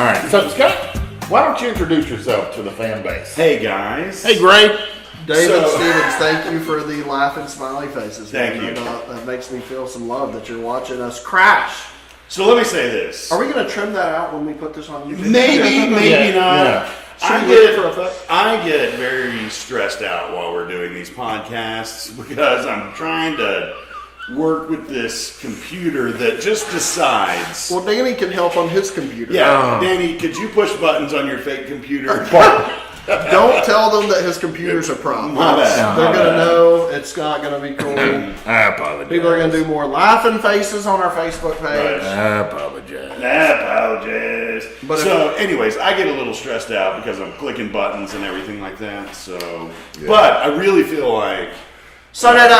right, so Scott, why don't you introduce yourself to the fan base? Hey guys. Hey, Gray. David Stevens, thank you for the laughing smiley faces. Thank you. That makes me feel some love that you're watching us crash. So let me say this. Are we going to trim that out when we put this on YouTube? Maybe not. Yeah. I get very stressed out while we're doing these podcasts because I'm trying to work with this computer that just decides. Well, Danny can help on his computer. Yeah, Danny, could you push buttons on your fake computer? Don't tell them that his computer's a problem. My bad. They're going to know it's not going to be cool. I apologize. People are going to do more laughing faces on our Facebook page. I apologize. But anyways, I get a little stressed out because I'm clicking buttons and everything like that. So, but I really feel like. So then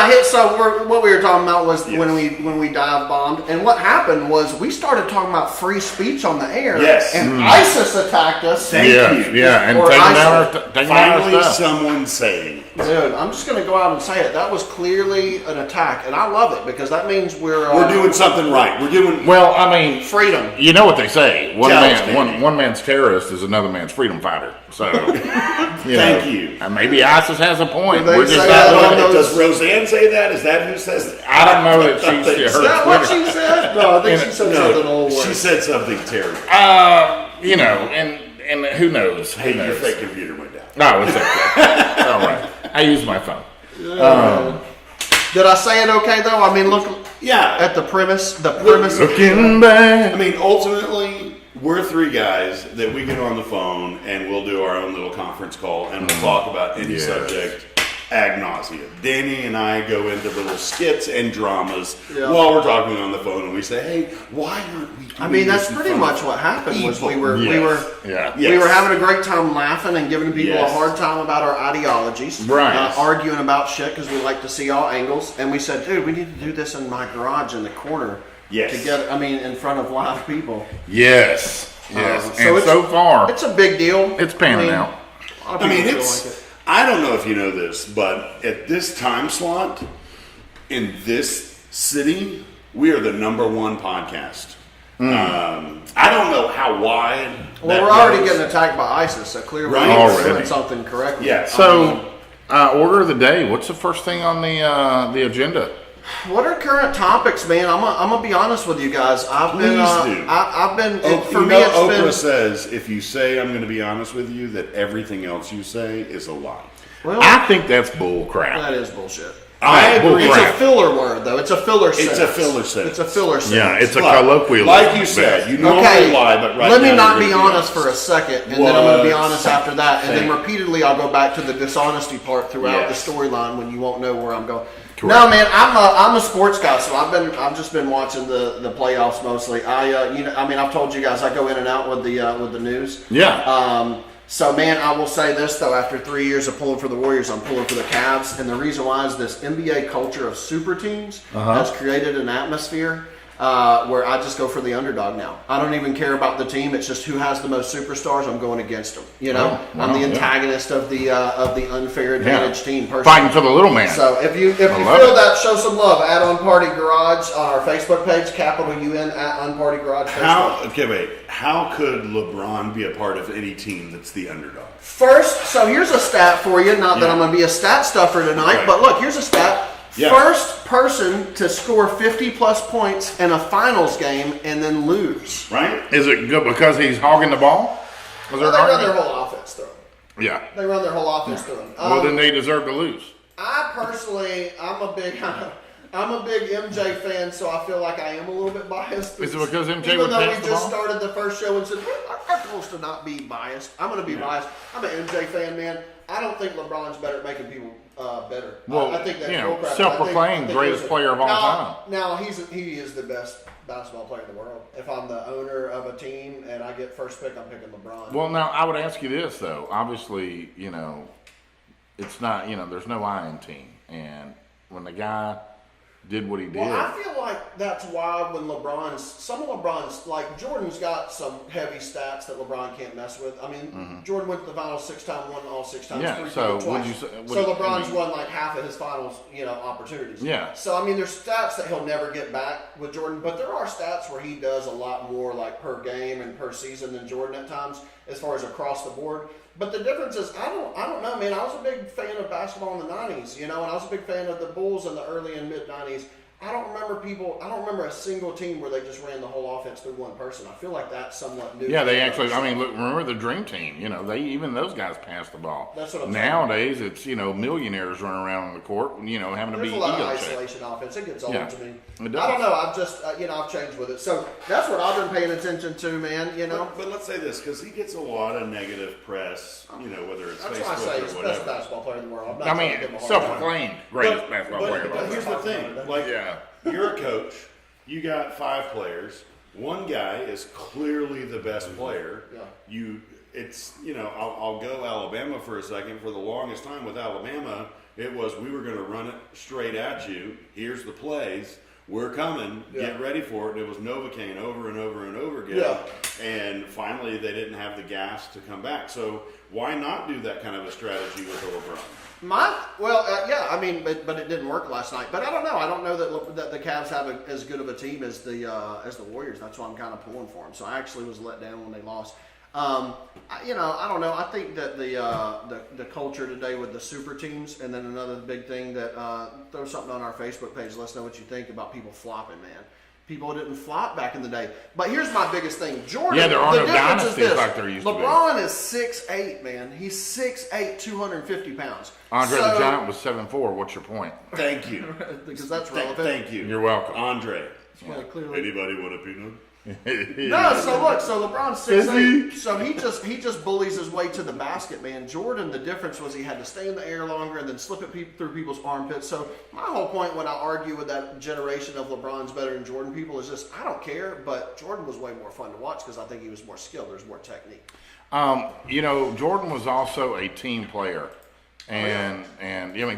what we were talking about was when we dive bombed, and what happened was we started talking about free speech on the air. Yes. And ISIS attacked us. Thank you. Yeah, and Or taking down Finally, our stuff. someone saying. Dude, I'm just going to go out and say it. That was clearly an attack, and I love it because that means we're doing something right. We're doing Well, I mean, freedom. you know what they say: one Tell us, man's terrorist is another man's freedom fighter. So, Thank you. Maybe ISIS has a point. They We're just say not that doing on it. Does Roseanne say that? Is that who says it? I don't know that she's Is her that what Twitter. she said? No, I think she said something old She word. said something terrible. You know, and who knows? Who Hey, your knows? fake computer went down. No, it's okay. All right. I use my phone. Did I say it okay though? I mean, look Yeah. at the premise. The premise. Looking back. I mean, ultimately, we're three guys that we get on the phone and we'll do our own little conference call and we'll talk about any Yes. subject ad nauseum. Danny and I go into little skits and dramas Yeah. while we're talking on the phone, and we say, "Hey, why aren't we?" I mean, that's doing this in pretty front much of what happened. Was we people?" were Yeah. Yes. we were having a great time laughing and giving people Yes. a hard time about our ideologies, Right. Arguing about shit because we like to see all angles. And we said, dude, we need to do this in my garage in the corner. Yes. Together, I mean, in front of live people. Yes. Yes. So And so far, It's a big deal. it's panning out. A lot of I mean, people feel it's. like it. I don't know if you know this, but at this time slot in this city, we are the #1 podcast. I don't know how wide. Well, that we're already goes. getting attacked by ISIS, so clearly Right. we're Already. doing something correctly. Yeah. So, order of the day. What's the first thing on the agenda? What are current topics, man? I'm gonna be honest with you guys. I've been, Please do. I've been. For You me, know, it's Oprah been. says, if you say I'm going to be honest with you, that everything else you say is a lie. Well, I think that's bull crap. that is bullshit. I agree. It's a crap. filler word, though. It's a filler sentence. It's a filler sentence. It's a filler sentence. Yeah, it's a But, colloquial. like you said, you normally Okay, lie, but right let now me not you're be gonna honest for a second, and then I'm going to be honest after that, and then Same. repeatedly I'll go back to the dishonesty part throughout Yes. the storyline when you won't know where I'm going. Correct. No, man, I'm a sports guy, so I've just been watching the playoffs mostly. I've told you guys I go in and out with the news. Yeah. So, man, I will say this, though. After 3 years of pulling for the Warriors, I'm pulling for the Cavs. And the reason why is this NBA culture of super teams has created an atmosphere where I just go for the underdog now. I don't even care about the team. It's just who has the most superstars. I'm going against them. You know, I'm the antagonist of the unfair advantage team. Personally. Fighting for the little man. So if you feel love it. that, show some love. At Unparty Garage on our Facebook page, capital UN at Unparty Garage. How could LeBron be a part of any team that's the underdog? First, so here's a stat for you. Not that I'm going to be a stat stuffer tonight, Right. but look, here's a stat. Yeah. First person to score 50-plus points in a finals game and then lose. Right? Is it good because he's hogging the ball? Was Well, there they an run their argument? whole offense through him. Yeah. They run their whole offense through him. Well, then they deserve to lose. I personally, I'm a big MJ fan, so I feel like I am a little bit biased. Is it because MJ Even would though pass we the just ball? started the first show and said, our goal is to not be biased. I'm going to be biased. I'm an MJ fan, man. I don't think LeBron's better at making people better. Well, I think that's you know, bullcrap. self-proclaimed I think greatest player of all time. Now, he is the best basketball player in the world. If I'm the owner of a team and I get first pick, I'm picking LeBron. Well, now, I would ask you this, though. Obviously, it's not, there's no I in team. And when the guy did what he did. Well, I feel like that's why when some of LeBron's, like Jordan's got some heavy stats that LeBron can't mess with. I mean, Jordan went to the finals 6 times, won all 6 times. Yeah, 3 so twice. would you say- So LeBron's won like half of his finals, opportunities. Yeah. So I mean, there's stats that he'll never get back with Jordan, but there are stats where he does a lot more like per game and per season than Jordan at times, as far as across the board. But the difference is, I don't know, man. I was a big fan of basketball in the '90s, and I was a big fan of the Bulls in the early and mid '90s. I don't remember a single team where they just ran the whole offense through one person. I feel like that's somewhat new. Yeah, they actually. I mean, look, remember the Dream Team? Even those guys passed the ball. That's what I'm saying. Nowadays, it's millionaires running around on the court, having to There's be a lot of ego checked. isolation offense. It gets old Yeah, to me. it does. I don't know. I've just, I've changed with it. So that's what I've been paying attention to, man. But let's say this, because he gets a lot of negative press, whether it's That's why I say Facebook he's or the best whatever. basketball player in the world. I'm not I trying to give him mean, a hard time. self-proclaimed greatest basketball player of all But here's time. the thing, like, Yeah. you're a coach, you got 5 players, one guy is clearly the best player. Yeah. I'll go Alabama for a second. For the longest time with Alabama, it was we were going to run it straight at you. Here's the plays. We're coming. Yeah. Get ready for it. And it was Novocaine over and over and over again. Yeah. And finally, they didn't have the gas to come back. So why not do that kind of a strategy with LeBron? But it didn't work last night. But I don't know. I don't know that the Cavs have as good of a team as the Warriors. That's why I'm kind of pulling for them. So I actually was let down when they lost. I don't know. I think that the culture today with the super teams, and then another big thing that throw something on our Facebook page. Let us know what you think about people flopping, man. People didn't flop back in the day. But here's my biggest thing. Jordan, Yeah, there are the no difference is dynasties this. like there used to be. LeBron is 6'8", man. He's 6'8", 250 pounds. Andre the Giant was 7'4". What's your point? Thank you. Because that's relevant. Thank you. You're welcome. Andre. Yeah, clearly. Anybody want a peanut? No, so LeBron's 6'8", so he just bullies his way to the basket, man. Jordan, the difference was he had to stay in the air longer and then slip it through people's armpits. So my whole point when I argue with that generation of LeBron's better than Jordan people is just I don't care, but Jordan was way more fun to watch because I think he was more skilled. There's more technique. Jordan was also a team player. And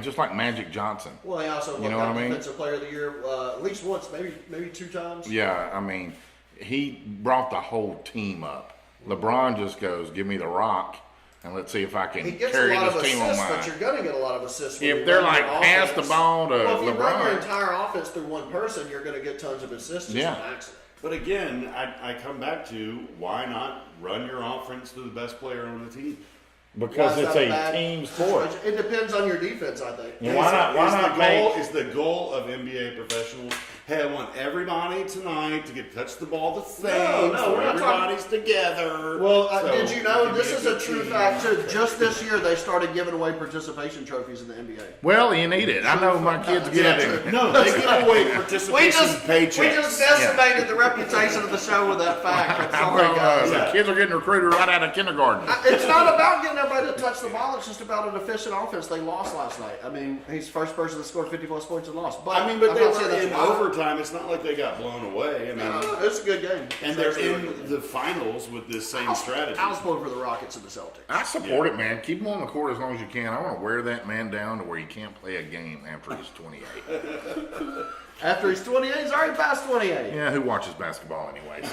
just like Magic Johnson. Well, he also You know what I mean? Defensive Player of the Year at least once, maybe 2 times. Yeah, I mean, he brought the whole team up. LeBron just goes, give me the rock, and let's see if I can He gets carry a lot of this team on assists, but mine. you're going to get a lot of assists. when If you they're run like, your pass the offense. ball to Well, if you run your LeBron. entire offense through one person, you're going to get tons of assists just Yeah. on accident. But again, I come back to why not run your offense to the best player on the team? Because Why is it's that a bad team sport. situation? It depends on your defense, I think. Yeah, why not Is the goal of NBA professionals? Hey, I want everybody tonight to get to touch the ball the same. No, so we're not everybody's together. Well, So did you know it this can is be a good true team. fact too? Just this year, they started giving away participation trophies in the NBA. Well, you need it. I know my kids get it. No, they give away participation paychecks. We just decimated the reputation of the show with that fact. I'm sorry, guys. The kids are getting recruited right out of kindergarten. It's not about getting everybody to touch the ball. It's just about an efficient offense. They lost last night. I mean, he's the first person that scored 50-plus points and lost. But I mean, but I'm they not saying were that's in why. overtime. It's not like they got blown away. I mean, It's a good game. and they're in the finals with this same strategy. I was pulling for the Rockets and the Celtics. I support it, man. Keep him on the court as long as you can. I want to wear that man down to where he can't play a game after he's 28. After he's 28, he's already past 28. Yeah, who watches basketball anyways?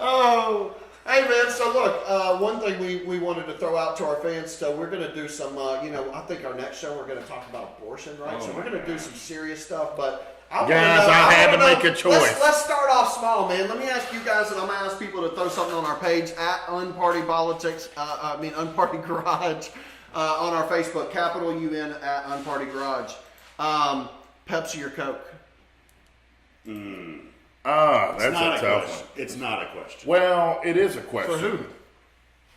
Oh, hey man. So look, one thing we wanted to throw out to our fans. So we're going to do some. I think our next show we're going to talk about abortion, right? So we're going to do some serious stuff, but. Guys, I had to make a choice. Let's start off small, man. Let me ask you guys, and I'm going to ask people to throw something on our page at Unparty Garage on our Facebook, capital UN at Unparty Garage. Pepsi or Coke? That's It's not a a tough question. one. It's not a question. Well, it is a question. For who?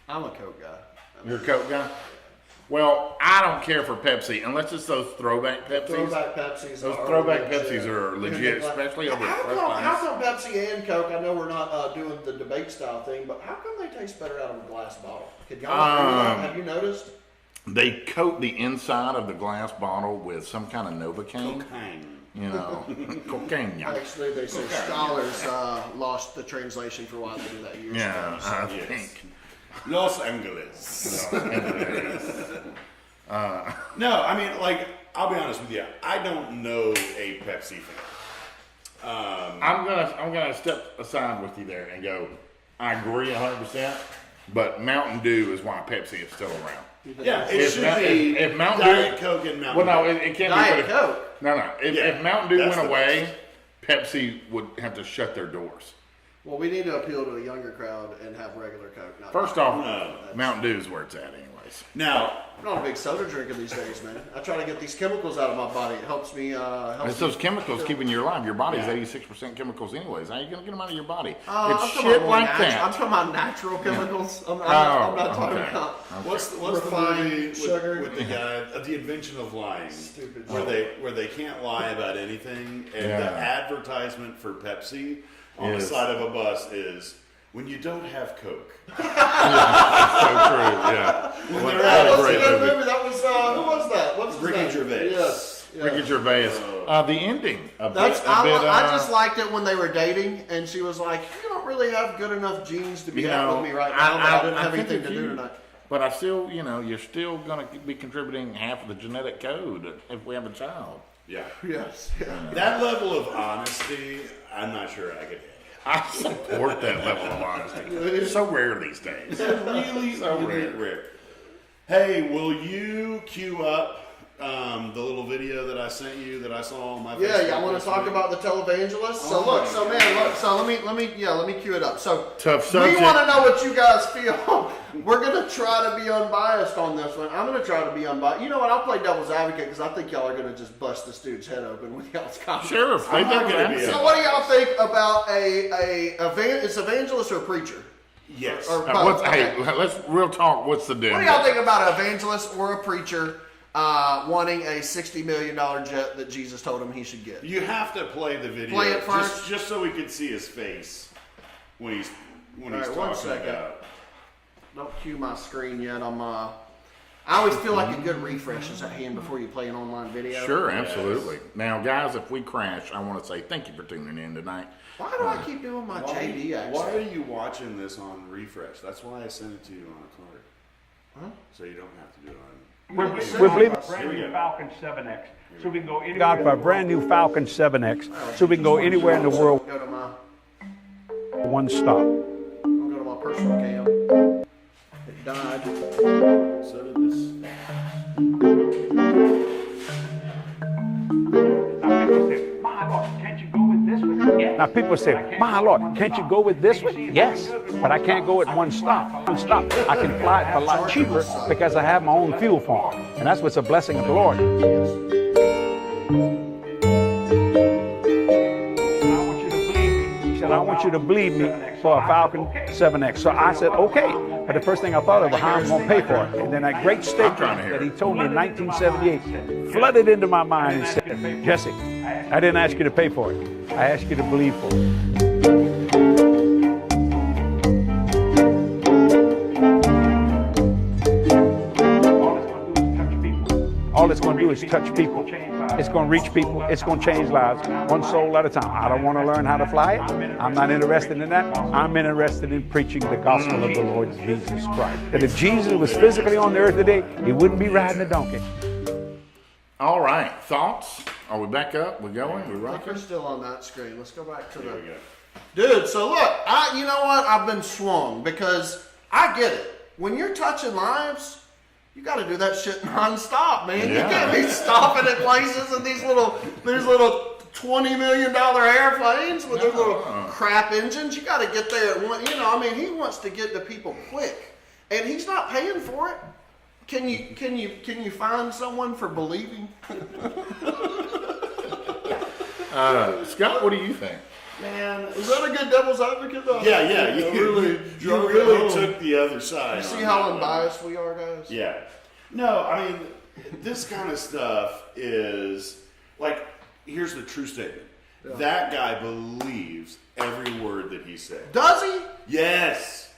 I'm a Coke guy. You're a Coke guy? Well, I don't care for Pepsi unless it's those throwback Pepsis. Throwback Pepsis. Those are throwback legit. Pepsis are legit, especially over how fresh come, times. how come Pepsi and Coke? I know we're not doing the debate style thing, but how come they taste better out of a glass bottle? Could y'all agree with that? Have you noticed? They coat the inside of the glass bottle with some kind of Novocaine. Cocaine. You know, cocaine. Yeah, Actually, they say scholars lost the translation for why they do that years ago. I Yes. think. Los Angeles. No, I mean, like, I'll be honest with you. I don't know a Pepsi fan. I'm gonna step aside with you there and go. I agree 100%, but Mountain Dew is why Pepsi is still around. Yeah, it should be if Mountain Diet Dew, Coke and Mountain well, Dew. no, it can't Diet be. Coke. No. If Mountain Dew that's went the away, Pepsi would have to shut their doors. Well, we need to appeal to a younger crowd and have regular Coke. Not First Diet off, Coke. Mountain Dew is where it's at, anyways. Now, I'm not a big soda drinker these days, man. I try to get these chemicals out of my body. It helps me. It's those chemicals keeping you alive. Your body's Yeah. 86% chemicals, anyways. How are you gonna get them out of your body? I'm It's talking shit about like I'm that. talking about natural chemicals. I'm Oh, not talking okay. about. what's the Refined movie sugar. with the guy, The Invention of Lying, Stupid where they can't lie about anything, and Yeah. the advertisement for Pepsi on the Is- side of a bus is when you don't have Coke. So true. Yeah. What That a was a great good movie. movie. That was who was that? What's his Ricky name? Gervais. Yes. Yeah. Ricky Gervais. The ending. I just liked it when they were dating, and she was like, "You don't really have good enough genes to be You out know, with me right now, but I didn't have think anything to if do you- tonight." But I still, you're still going to be contributing half of the genetic code if we have a child. Yeah. Yes. Yeah. That level of honesty, I'm not sure I could handle. I support that level of honesty. It's so rare these days. Really, So really rare. rare. Hey, will you queue up the little video that I sent you that I saw on my Yeah, Facebook y'all want this to talk week? about the televangelist? So Oh look, my so man, look, so let me cue it up. So Tough we subject. want to know what you guys feel. We're gonna try to be unbiased on this one. I'm gonna try to be unbiased. You know what? I'll play devil's advocate because I think y'all are gonna just bust this dude's head open with y'all's comments. Sure, if they I'm not think gonna be it. So what do y'all think about it's evangelist or preacher? Yes. Or What's, both? Hey, Okay. let's real talk. What's the What difference? do y'all think about an evangelist or a preacher wanting a $60 million jet that Jesus told him he should get? You have to play the video. Play it first. just so we can see his face when he's right, one talking second. about. Don't cue my screen yet. I always feel like a good refresh is at hand before you play an online video. Sure, absolutely. Now, guys, if we crash, I want to say thank you for tuning in tonight. Why do I keep doing my JD accent? Why are you watching this on refresh? That's why I sent it to you on a card. Huh? So you don't have to do it on. We're believing Here we go. Falcon 7X, so we can go anywhere. God, for a brand new Falcon 7X, so we can go anywhere in the world. Go to my, One stop. I'll go to my personal cam. It died. So did this. Now people say, my Lord, can't you go with this one? Yes, but I can't go at one stop. One stop. I can fly it for a lot cheaper because I have my own fuel farm, and that's what's a blessing of the Lord. He said, I want you to believe me for a Falcon 7X. So I said, okay. But the first thing I thought of was how I'm going to pay for it. And then that great statement trying to hear that he it. told me in 1978 flooded into my mind and said, Jesse, I didn't ask you to pay for it. I asked you to believe for it. All it's going to do is touch people. It's going to reach people. It's going to change lives, one soul at a time. I don't want to learn how to fly it. I'm not interested in that. I'm interested in preaching the gospel of the Lord Jesus Christ. That if Jesus was physically on the earth today, he wouldn't be riding a donkey. All right, thoughts? Are we back up? We going? We I think rocking? we're still on that screen. Let's go back to There we the. go. Dude, so look, you know what? I've been swung because I get it. When you're touching lives, you got to do that shit nonstop, man. Yeah. You can't be stopping at places in these little $20 million airplanes with their little crap engines. You got to get there at one. He wants to get to people quick, and he's not paying for it. Can you find someone for believing? Scott, what do you think? Man, is that a good devil's advocate though? Yeah. You really took the other side. You see on how that one. unbiased we are, guys? Yeah. No, I mean, this kind of stuff is like, here's the true statement. Yeah. That guy believes every word that he said. Does he? Yes.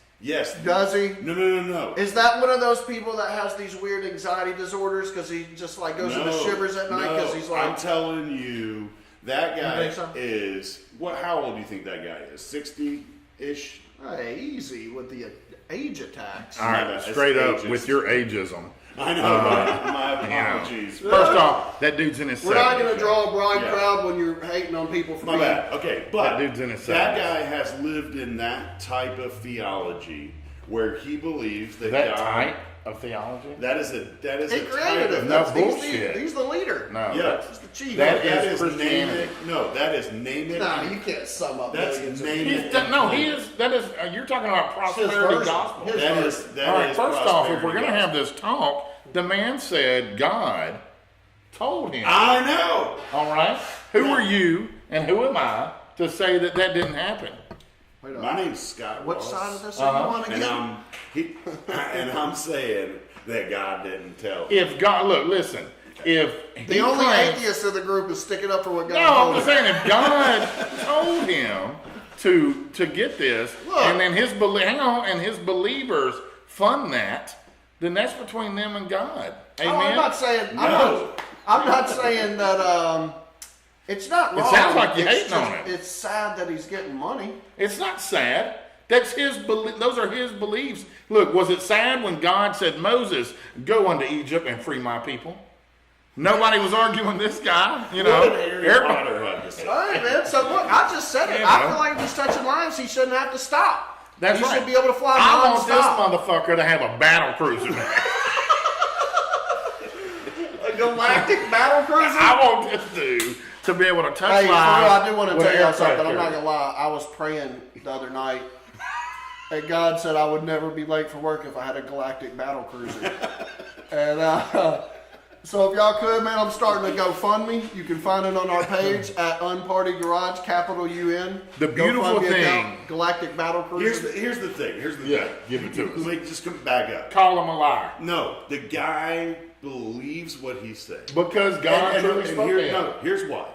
Does he? No. Is that one of those people that has these weird anxiety disorders because he just like goes into shivers at night because he's like? I'm telling you, that You guy think so? is, how old do you think that guy is? 60-ish? Hey, easy with the age attacks. All right, that's straight up ageist. with your ageism. I know. My apologies. First off, that dude's in his 70s. We're not going to draw a broad Yeah. crowd when you're hating on people for My being. bad. Okay, but That dude's in his that 70s. guy has lived in that type of theology where he believes that That God, type of theology? that is He a created type it. of No He's bullshit. He's the leader. No. Yeah. He's the chief. That that is is name Christianity. it. No, that is name it. Nah, you can't sum up That's millions of name people. it. That is, you're talking about prosperity version. gospel. His That version. is that All right, is first off, if we're prosperity going to have gospel. this talk, the man said God told him. I know. All right? Who are you and who am I to say that that didn't happen? Wait on. My name's Scott What Ross, side of this are you on and again? I'm saying that God didn't tell him. If God, look, listen, if The only atheist of the group is sticking up for what God No, I'm told just him. saying if God told him to get this, Look. and then and his believers fund that, then that's between them and God. Amen. Oh, I'm not saying. No. I'm not saying that. It's not wrong. sounds like you're It's hating on just- it. It's sad that he's getting money. It's not sad. That's his those are his beliefs. Look, was it sad when God said, Moses, go unto Egypt and free my people? Nobody was arguing this guy, you know. What did Harry Everybody- Potter have to say? All right, man. So look, I just said it. You I know. feel like if he's touching lives, he shouldn't have to stop. That's he right. should be able to fly I want this non-stop. motherfucker to have a battle cruiser. A galactic battle cruiser. I want this dude to be able to touch Hey, for real, lives. I do want to with tell y'all aircraft something. I'm not carrier. gonna lie. I was praying the other night, and God said I would never be late for work if I had a galactic battle cruiser. And so if y'all could, man, I'm starting to GoFundMe. You can find it on our page at UNpartygarage, capital UN. The beautiful GoFundMe thing- account, galactic battle cruiser. Here's the thing. Yeah, give it to us. Let me just come back up. Call him a liar. No, the guy believes what he said. Because God truly spoke to him. Here's why.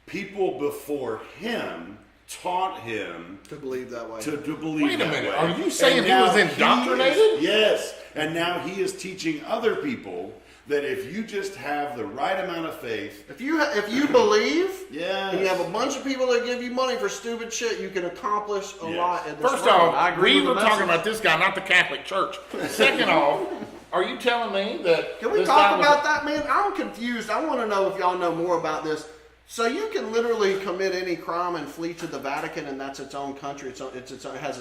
People before him taught him To believe that way. to believe Wait a that minute, way. are you saying And he was now indoctrinated? Yes, and now he is teaching other people that if you just have the right amount of faith, If you believe, yes. and you have a bunch of people that give you money for stupid shit, you can accomplish a Yes. lot in this First world. I off, agree we with were the talking message. about this guy, not the Catholic Church. Second off, are you telling me that Can we this talk guy was- about that, man? I'm confused. I want to know if y'all know more about this. So you can literally commit any crime and flee to the Vatican, and that's its own country. It has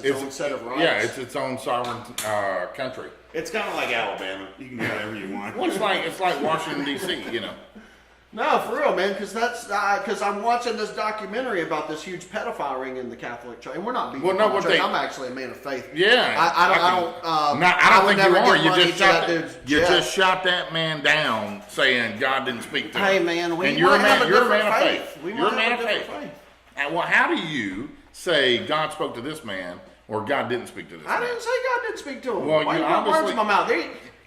its own set of rights. Yeah, it's its own sovereign country. It's kind of like Alabama. You can do whatever you want. Well, it's like Washington D.C. You know. No, for real, man. Because I'm watching this documentary about this huge pedophile ring in the Catholic Church, and we're not being. Well, no, what they- I'm actually a man of faith. Yeah, I don't. No, I don't would think you never are. give You money just to shot that dude's you jet. just shot that man down, saying God didn't speak to him. Hey, man, we and you're might a man. have a You're a man different of faith. faith. We You're a might man have of a faith. different faith. And well, how do you say God spoke to this man or God didn't speak to this I man? didn't say God didn't speak to him. Well, Why you you put words obviously- in my mouth?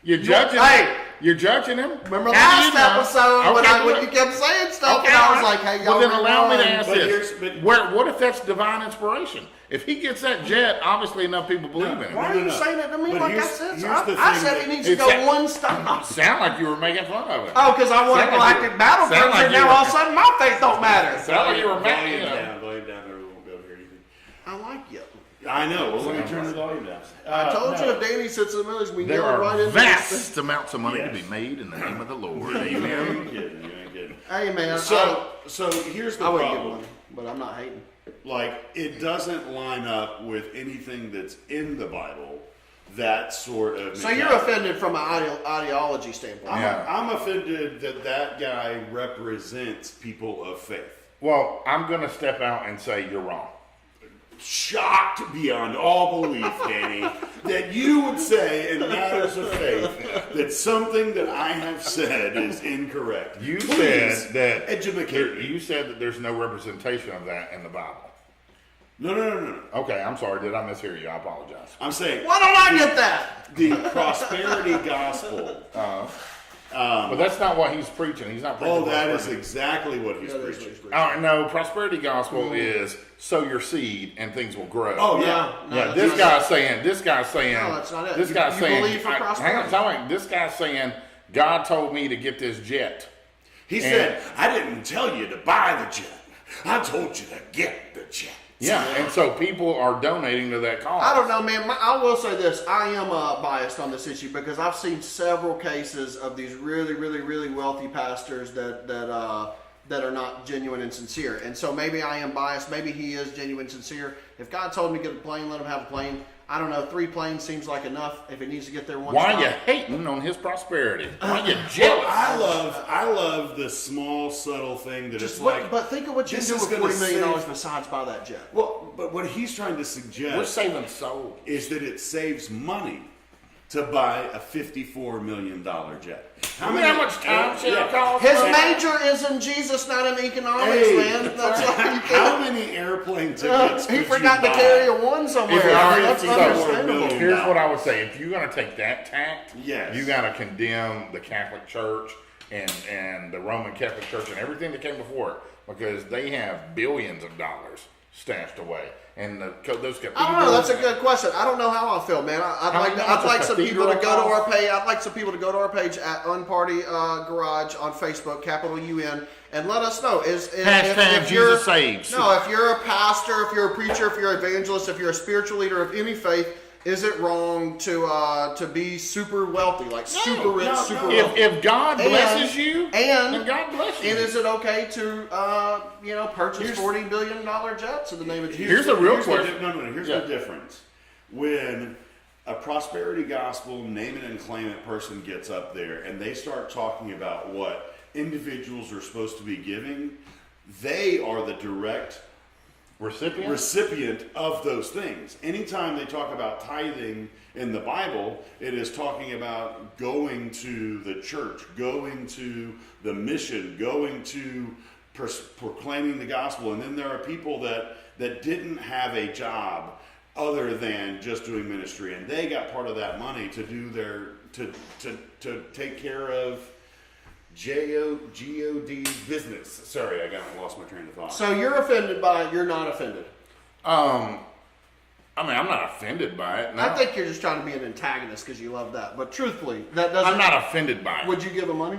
You're judging. Hey! You're judging him. Remember How do last you know? episode when Okay, when you kept saying stuff, Okay, and I all was right. like, "Hey, well, y'all." then allow me to rewind. ask But this: here's- what if that's divine inspiration? If he gets that jet, obviously enough people believe in him. Why are you saying that to me But like I here's- said? here's So the I thing said that- he needs to It's go that- one stop. Sound like you were making fun of him. Oh, because I want a Sound like galactic you- battle sound cruiser. like you Now were- all of a sudden my faith don't matter. Sound like you were mad. Volume You know. down, volume down. There, we won't be able to hear anything. I like you. I know. Well, let me turn the volume down. I told no. you if Danny sits in the middle, we There yell right are into vast amounts of money Yes. to be made in the name of the Lord. You Amen. ain't kidding. You ain't kidding. Hey man, So here's the I wouldn't give problem. money, but I'm not hating. Like, it doesn't line up with anything that's in the Bible. That sort of. So you're mentality. offended from an ideology standpoint. Yeah. I'm offended that guy represents people of faith. Well, I'm going to step out and say you're wrong. Shocked beyond all belief, Danny, that you would say in matters of faith that something that I have said is incorrect. You Please said that educate me. you said that there's no representation of that in the Bible. No. Okay, I'm sorry. Did I mishear you? I apologize. I'm saying Why don't I get that? the prosperity gospel. But that's not what he's preaching. He's not preaching. Oh, that is prosperity. exactly what he's That is what preaching. he's preaching. No, prosperity gospel is sow your seed and things will grow. Oh yeah. No, Yeah, that's this not guy's saying. This guy's saying. No, that's not it. This You- guy's you saying. believe for hang on, prosperity. tell me. This guy's saying. God told me to get this jet. He said, "I didn't tell you to buy the jet. I told you to get the jet." Yeah, and so people are donating to that cause. I don't know, man. I will say this. I am biased on this issue because I've seen several cases of these really, really, really wealthy pastors that are not genuine and sincere. And so maybe I am biased. Maybe he is genuine and sincere. If God told him to get a plane, let him have a plane. I don't know. 3 planes seems like enough. If it needs to get there one Why stop. are you hating on his prosperity? Why are you jealous? I love the small, subtle thing that it's like. But think of what you this do is with gonna $40 million save- besides buy that jet. Well, but what he's trying to suggest We're saving souls. is that it saves money to buy a $54 million jet. How much time shall it cost? His major is in Jesus, not in economics, Hey, man. That's why you How can't. many airplane tickets He could forgot you to buy? carry a one somewhere. If it I mean, are that's $54 understandable. million. Here's what I would say. If you're going to take that tact, Yes. you got to condemn the Catholic Church and the Roman Catholic Church and everything that came before it, because they have billions of dollars stashed away. And those cathedrals. I don't know. That's a good question. I don't know how I feel, man. I'd like some people to go to our page. I'd like some people to go to our page at UNpartygarage on Facebook, capital UN, and let us know. Hashtag Jesus Saves. No, if you're a pastor, if you're a preacher, if you're an evangelist, if you're a spiritual leader of any faith, is it wrong to be super wealthy, like super rich, super wealthy? If God blesses you, and then God bless you. And is it okay to purchase $40 billion jets in the name of Jesus? Here's the real Here's question. Here's the difference. When a prosperity gospel name it and claim it person gets up there and they start talking about what individuals are supposed to be giving, they are the direct recipient of those things. Anytime they talk about tithing in the Bible, it is talking about going to the church, going to the mission, going to proclaiming the gospel. And then there are people that didn't have a job other than just doing ministry, and they got part of that money to do to take care of God's business. Sorry, I lost my train of thought. So you're offended by it, you're not offended. I mean, I'm not offended by it. No. I think you're just trying to be an antagonist because you love that. But truthfully, that doesn't. I'm not offended by it. Would you give him money?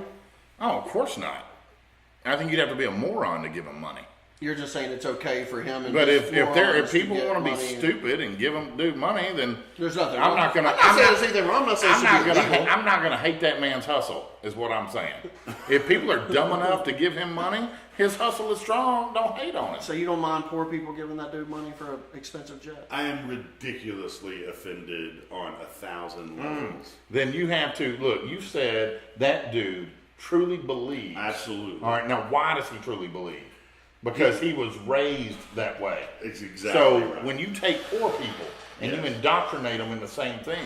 Oh, of course not. I think you'd have to be a moron to give him money. You're just saying it's okay for him. And But if morons to people get want to be money and- stupid and give them dude money, then there's nothing. I'm wrong. not gonna. I'm not saying there's anything wrong. I'm not saying it should be illegal. I'm not gonna hate that man's hustle. Is what I'm saying. If people are dumb enough to give him money, his hustle is strong. Don't hate on it. So you don't mind poor people giving that dude money for an expensive jet? I am ridiculously offended on 1,000 levels. Then you have to look. You said that dude truly believes. Absolutely. All right. Now, why does he truly believe? Because he was raised that way. It's exactly so right. when you take poor people and you Yes. indoctrinate them in the same thing,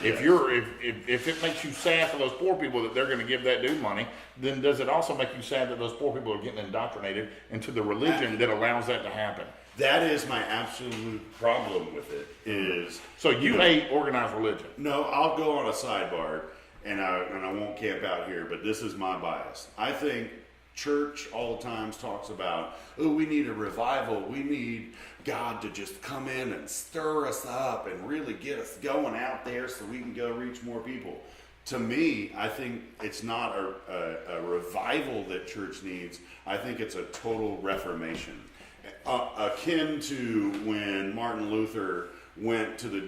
Yes. if it makes you sad for those poor people that they're going to give that dude money, then does it also make you sad that those poor people are getting indoctrinated into the religion that allows that to happen? That is my absolute problem with it. Is So you hate organized religion? no, I'll go on a sidebar, and I won't camp out here, but this is my bias. I think church all the times talks about, oh, we need a revival. We need God to just come in and stir us up and really get us going out there so we can go reach more people. To me, I think it's not a revival that church needs. I think it's a total reformation. Akin to when Martin Luther went to the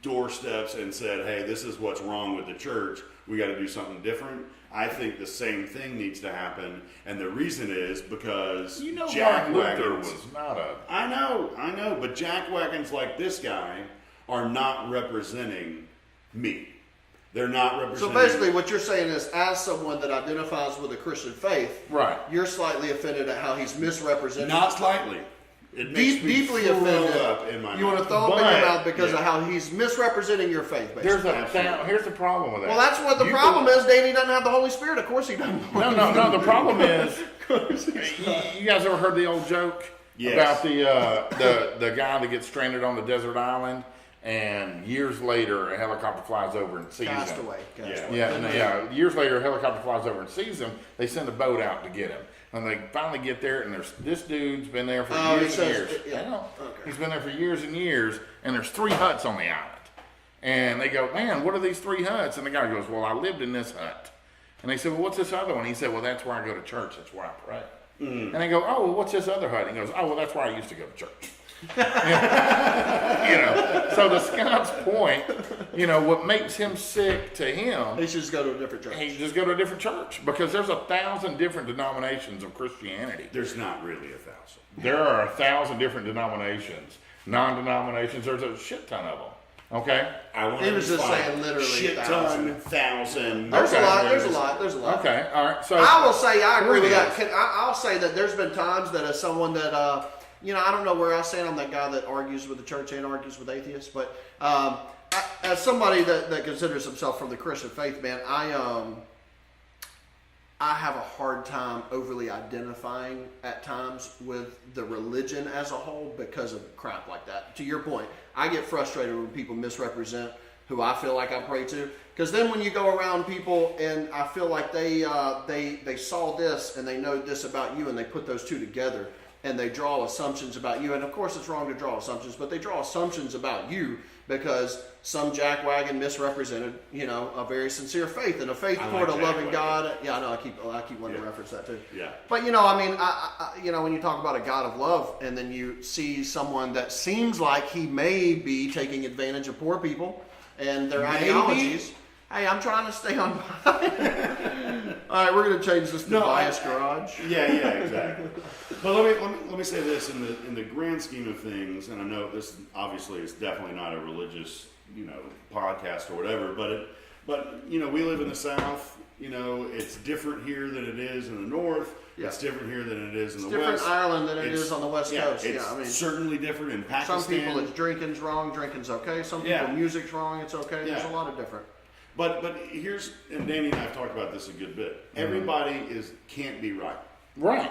doorsteps and said, hey, this is what's wrong with the church. We got to do something different. I think the same thing needs to happen, and the reason is because Martin Luther was not a. I know, but jackwagons like this guy are not representing me. They're not representing. So basically, what you're saying is, as someone that identifies with a Christian faith, Right. you're slightly offended at how he's misrepresented. Not slightly. It makes me Deeply throw offended. up in my You want to mouth. throw up in your But- mouth because of how he's misrepresenting your faith. Basically. Here's the problem with that. Well, that's what the problem is. Danny doesn't have the Holy Spirit. Of course he doesn't. No. The problem is, you guys ever heard the old joke Yes. about the guy that gets stranded on the desert island, and years later a helicopter flies over and sees him. Castaway. Yeah. Years later, a helicopter flies over and sees him. They send a boat out to get him, and they finally get there. And this dude's been there for years and years. yeah. I know. Okay. He's been there for years and years, and there's 3 huts on the island. And they go, man, what are these 3 huts? And the guy goes, well, I lived in this hut. And they said, well, what's this other one? He said, well, that's where I go to church. That's where I pray. And they go, oh, well, what's this other hut? He goes, oh, well, that's where I used to go to church. So to Scott's point, what makes him sick to him, He should just go to a different church. he just go to a different church because there's 1,000 different denominations of Christianity. There's not really 1,000. There are 1,000 different denominations, non-denominations. There's a shit ton of them. Okay. He was just saying literally shit 1,000. 1,000. There's Okay. a lot. There's a lot. There's a lot. Okay. All right. So I will say I agree with Yes. that. I'll say that there's been times that as someone that I don't know where I stand. I'm that guy that argues with the church and argues with atheists, but as somebody that considers himself from the Christian faith, man, I have a hard time overly identifying at times with the religion as a whole because of crap like that. To your point, I get frustrated when people misrepresent who I feel like I pray to, because then when you go around people and I feel like they saw this and they know this about you and they put those two together and they draw assumptions about you, and of course it's wrong to draw assumptions, but they draw assumptions about you because some jackwagon misrepresented, a very sincere faith and a faith toward a loving God. Yeah, I know. I keep wanting to reference that too. Yeah. But I when you talk about a God of love, and then you see someone that seems like he may be taking advantage of poor people and their ideologies. Hey, I'm trying to stay on. All right, we're going to change this to Bias Garage. Yeah, exactly. But let me say this in the grand scheme of things, and I know this obviously is definitely not a religious podcast or whatever, but we live in the South. It's different here than it is in the North. Yeah. It's different here than it is in the Different West. Ireland than it is on the West Coast. It's certainly different in Pakistan. some people it's drinking's wrong, drinking's okay. Some people music's wrong, it's okay. There's a lot of different. But here's, and Danny and I have talked about this a good bit. Everybody can't be right. right.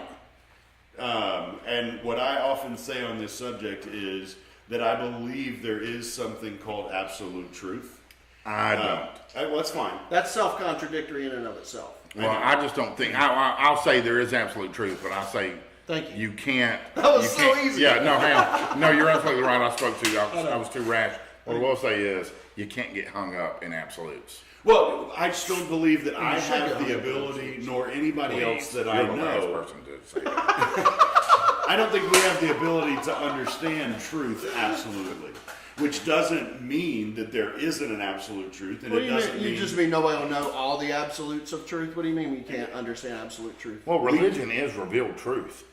And what I often say on this subject is that I believe there is something called absolute truth. I don't. Well, that's fine. That's self-contradictory in and of itself. Well, I just don't think. I'll say there is absolute truth, but I say Thank you. you can't. That was you so can't- easy. Yeah, no, hang on. No, you're absolutely right. I spoke to you. I was too rash. What I will say is you can't get hung up in absolutes. Well, I just don't believe that I should have go. the ability, nor anybody else that I You're the last know. person to say that. I don't think we have the ability to understand truth absolutely, which doesn't mean that there isn't an absolute truth, and What do it you doesn't mean? mean You just mean nobody will know all the absolutes of truth? What do you mean we can't understand absolute truth? Well, religion is revealed truth.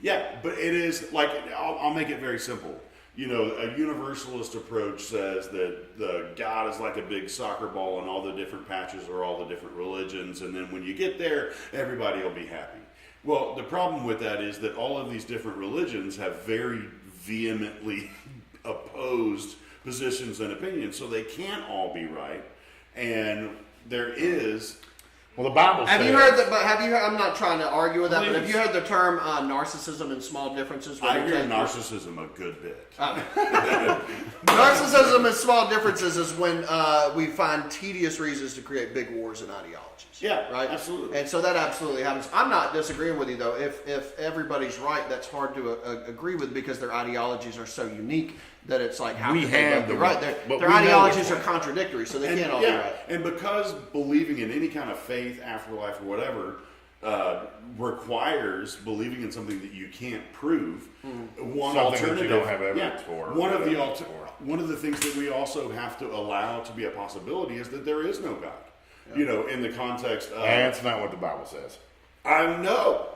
Yeah, but it is like I'll make it very simple. A universalist approach says that the God is like a big soccer ball, and all the different patches are all the different religions, and then when you get there, everybody will be happy. Well, the problem with that is that all of these different religions have very vehemently opposed positions and opinions, so they can't all be right. And there is. Well, the Bible says. Have you heard that? But have you heard? I'm not trying to argue with that, but have Please. you heard the term narcissism and small differences? I hear narcissism a good bit. Narcissism and small differences is when we find tedious reasons to create big wars and ideologies. Yeah, right. absolutely. And so that absolutely happens. I'm not disagreeing with you though. If everybody's right, that's hard to agree with because their ideologies are so unique that it's like how We can they have both be the right? right, Their but we know ideologies which are way. contradictory, so they can't all be right. And because believing in any kind of faith, afterlife, or whatever requires believing in something that you can't prove, one Something that alternative you don't have evidence for. One of the things that we also have to allow to be a possibility is that there is no God. In the context of That's not what the Bible says. I know.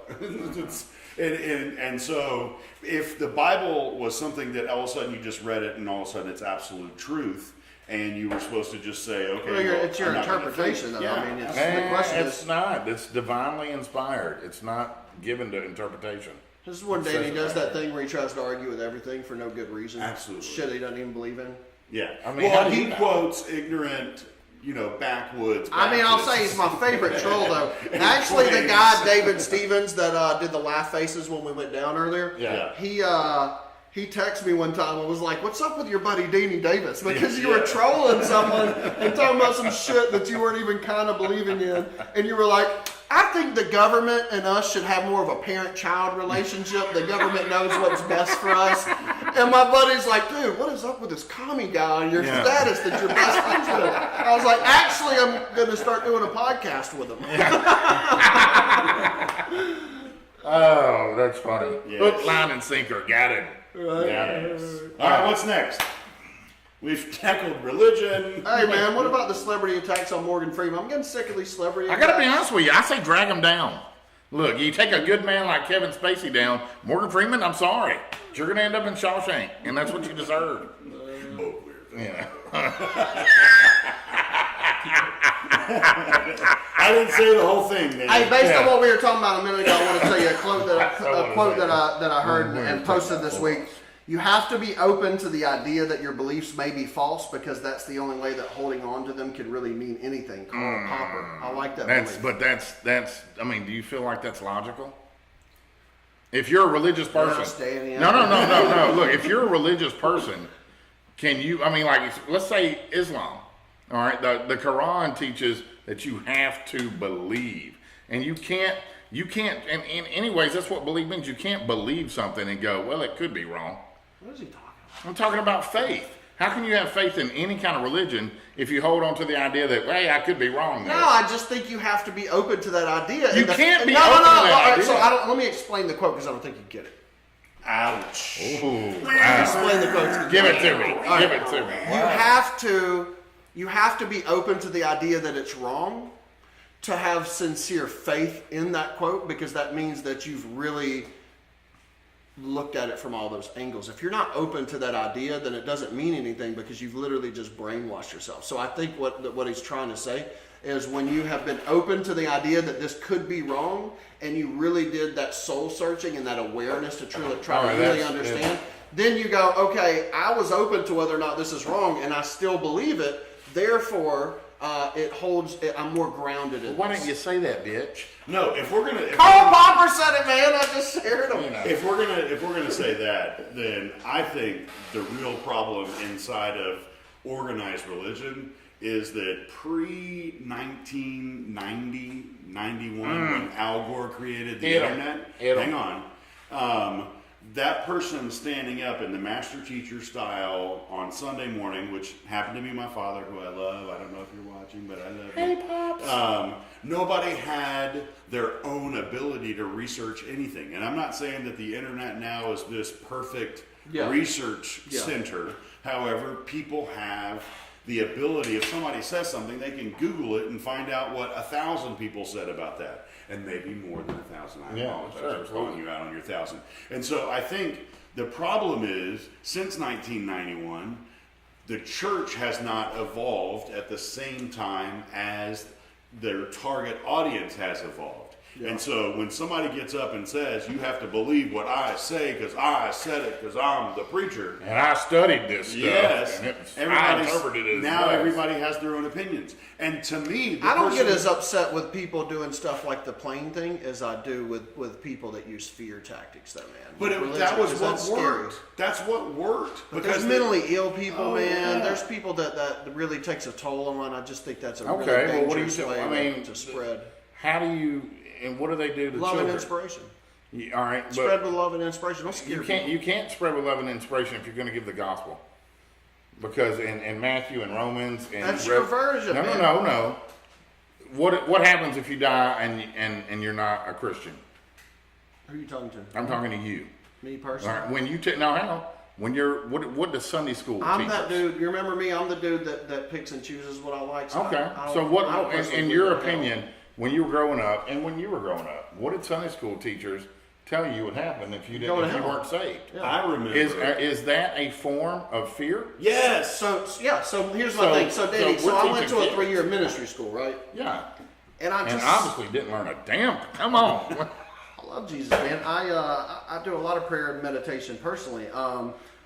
And so if the Bible was something that all of a sudden you just read it and all of a sudden it's absolute truth, and you were supposed to just say, okay, Well, it's your I'm not gonna interpretation, think- though. Yeah. I mean, it's the question It's is. not. It's divinely inspired. It's not given to interpretation. This is when It Danny says does it that right thing where he tries to argue with everything for no good reason. Absolutely. Shit he doesn't even believe in. Yeah. I mean, well, how do he you know? quotes ignorant, backwoods. I mean, I'll say he's my favorite troll, though. Actually, the guy, David Stevens, that did the laugh faces when we went down earlier, he texted me one time and was like, "What's up with your buddy Deanie Davis?" Because you were trolling someone and talking about some shit that you weren't even kind of believing in. And you were like, "I think the government and us should have more of a parent-child relationship. The government knows what's best for us." And my buddy's like, "Dude, what is up with this commie guy on your status that you're best friends with?" I was like, "Actually, I'm going to start doing a podcast with him." Oh, that's funny. Yes. Hook, line, and sinker. Got it. Yeah, it is. All right, what's next? We've tackled religion. Hey man, what about the celebrity attacks on Morgan Freeman? I'm getting sick of these celebrity I attacks. gotta be honest with you. I say drag him down. Look, you take a good man like Kevin Spacey down, Morgan Freeman, I'm sorry. You're gonna end up in Shawshank, and that's what you deserve. Yeah. I didn't say the whole thing, man. Hey, based on what we were talking about a minute ago, I want to tell you a quote that I heard and posted this week. You have to be open to the idea that your beliefs may be false, because that's the only way that holding on to them can really mean anything. Karl Popper. I like that belief. But that's. I mean, do you feel like that's logical? If you're a religious person, no. Look, if you're a religious person, can you? I mean, like, let's say Islam. All right, the Quran teaches that you have to believe, and you can't. And anyways, that's what believe means. You can't believe something and go, well, it could be wrong. What is he talking about? I'm talking about faith. How can you have faith in any kind of religion if you hold on to the idea that, hey, I could be wrong there? No, I just think you have to be open to that idea. You can't be open to that idea. So let me explain the quote, because I don't think you get it. Ouch. Ooh, Explain the quote. Give it to me. Give it to me. You have to be open to the idea that it's wrong, to have sincere faith in that quote, because that means that you've really looked at it from all those angles. If you're not open to that idea, then it doesn't mean anything, because you've literally just brainwashed yourself. So I think what he's trying to say is, when you have been open to the idea that this could be wrong, and you really did that soul searching and that awareness to try to really understand, then you go, okay, I was open to whether or not this is wrong, and I still believe it. Therefore, it holds. I'm more grounded in. Why didn't you say that, bitch? No, if we're gonna. Karl Popper said it, man. I just shared him. If we're gonna say that, then I think the real problem inside of organized religion is that pre-1990, 91, when Al Gore created the internet. Hang on. That person standing up in the master teacher style on Sunday morning, which happened to be my father, who I love. I don't know if you're watching, but I love you. Hey, Pops. Nobody had their own ability to research anything. And I'm not saying that the internet now is this perfect research center. However, people have the ability, if somebody says something, they can Google it and find out what 1,000 people said about that. And maybe more than 1,000. I apologize for calling you out on your 1,000. And so I think the problem is, since 1991, the church has not evolved at the same time as their target audience has evolved. Yeah. And so when somebody gets up and says, you have to believe what I say because I said it because I'm the preacher. And I studied this stuff. Yes. And I interpreted it now everybody has their own opinions. And to me, I don't get as upset with people doing stuff like the plane thing as I do with people that use fear tactics, though, man. But that was what worked. That's what worked. But there's mentally ill people, man. Yeah. There's people that really takes a toll on. I just think that's a really dangerous way to spread. How do you... And what do they do to love children? And inspiration. Yeah, all right, spread with love and inspiration. Don't scare people. You can't spread with love and inspiration if you're going to give the gospel, because in Matthew and Romans and that's your version. No. What happens if you die and you're not a Christian? Who are you talking to? I'm talking to you. Me personally. All right, when you hang on. When you're what does Sunday school teach? I'm that dude. You remember me? I'm the dude that picks and chooses what I like. So okay. So what? In your opinion? When you were growing up, what did Sunday school teachers tell you would happen if you weren't saved? Yeah. I remember. Is that a form of fear? Yes. So here's my thing. So Danny, I went to a 3-year ministry school, right? Yeah. And obviously didn't learn a damn. Come on. I love Jesus, man. I do a lot of prayer and meditation personally.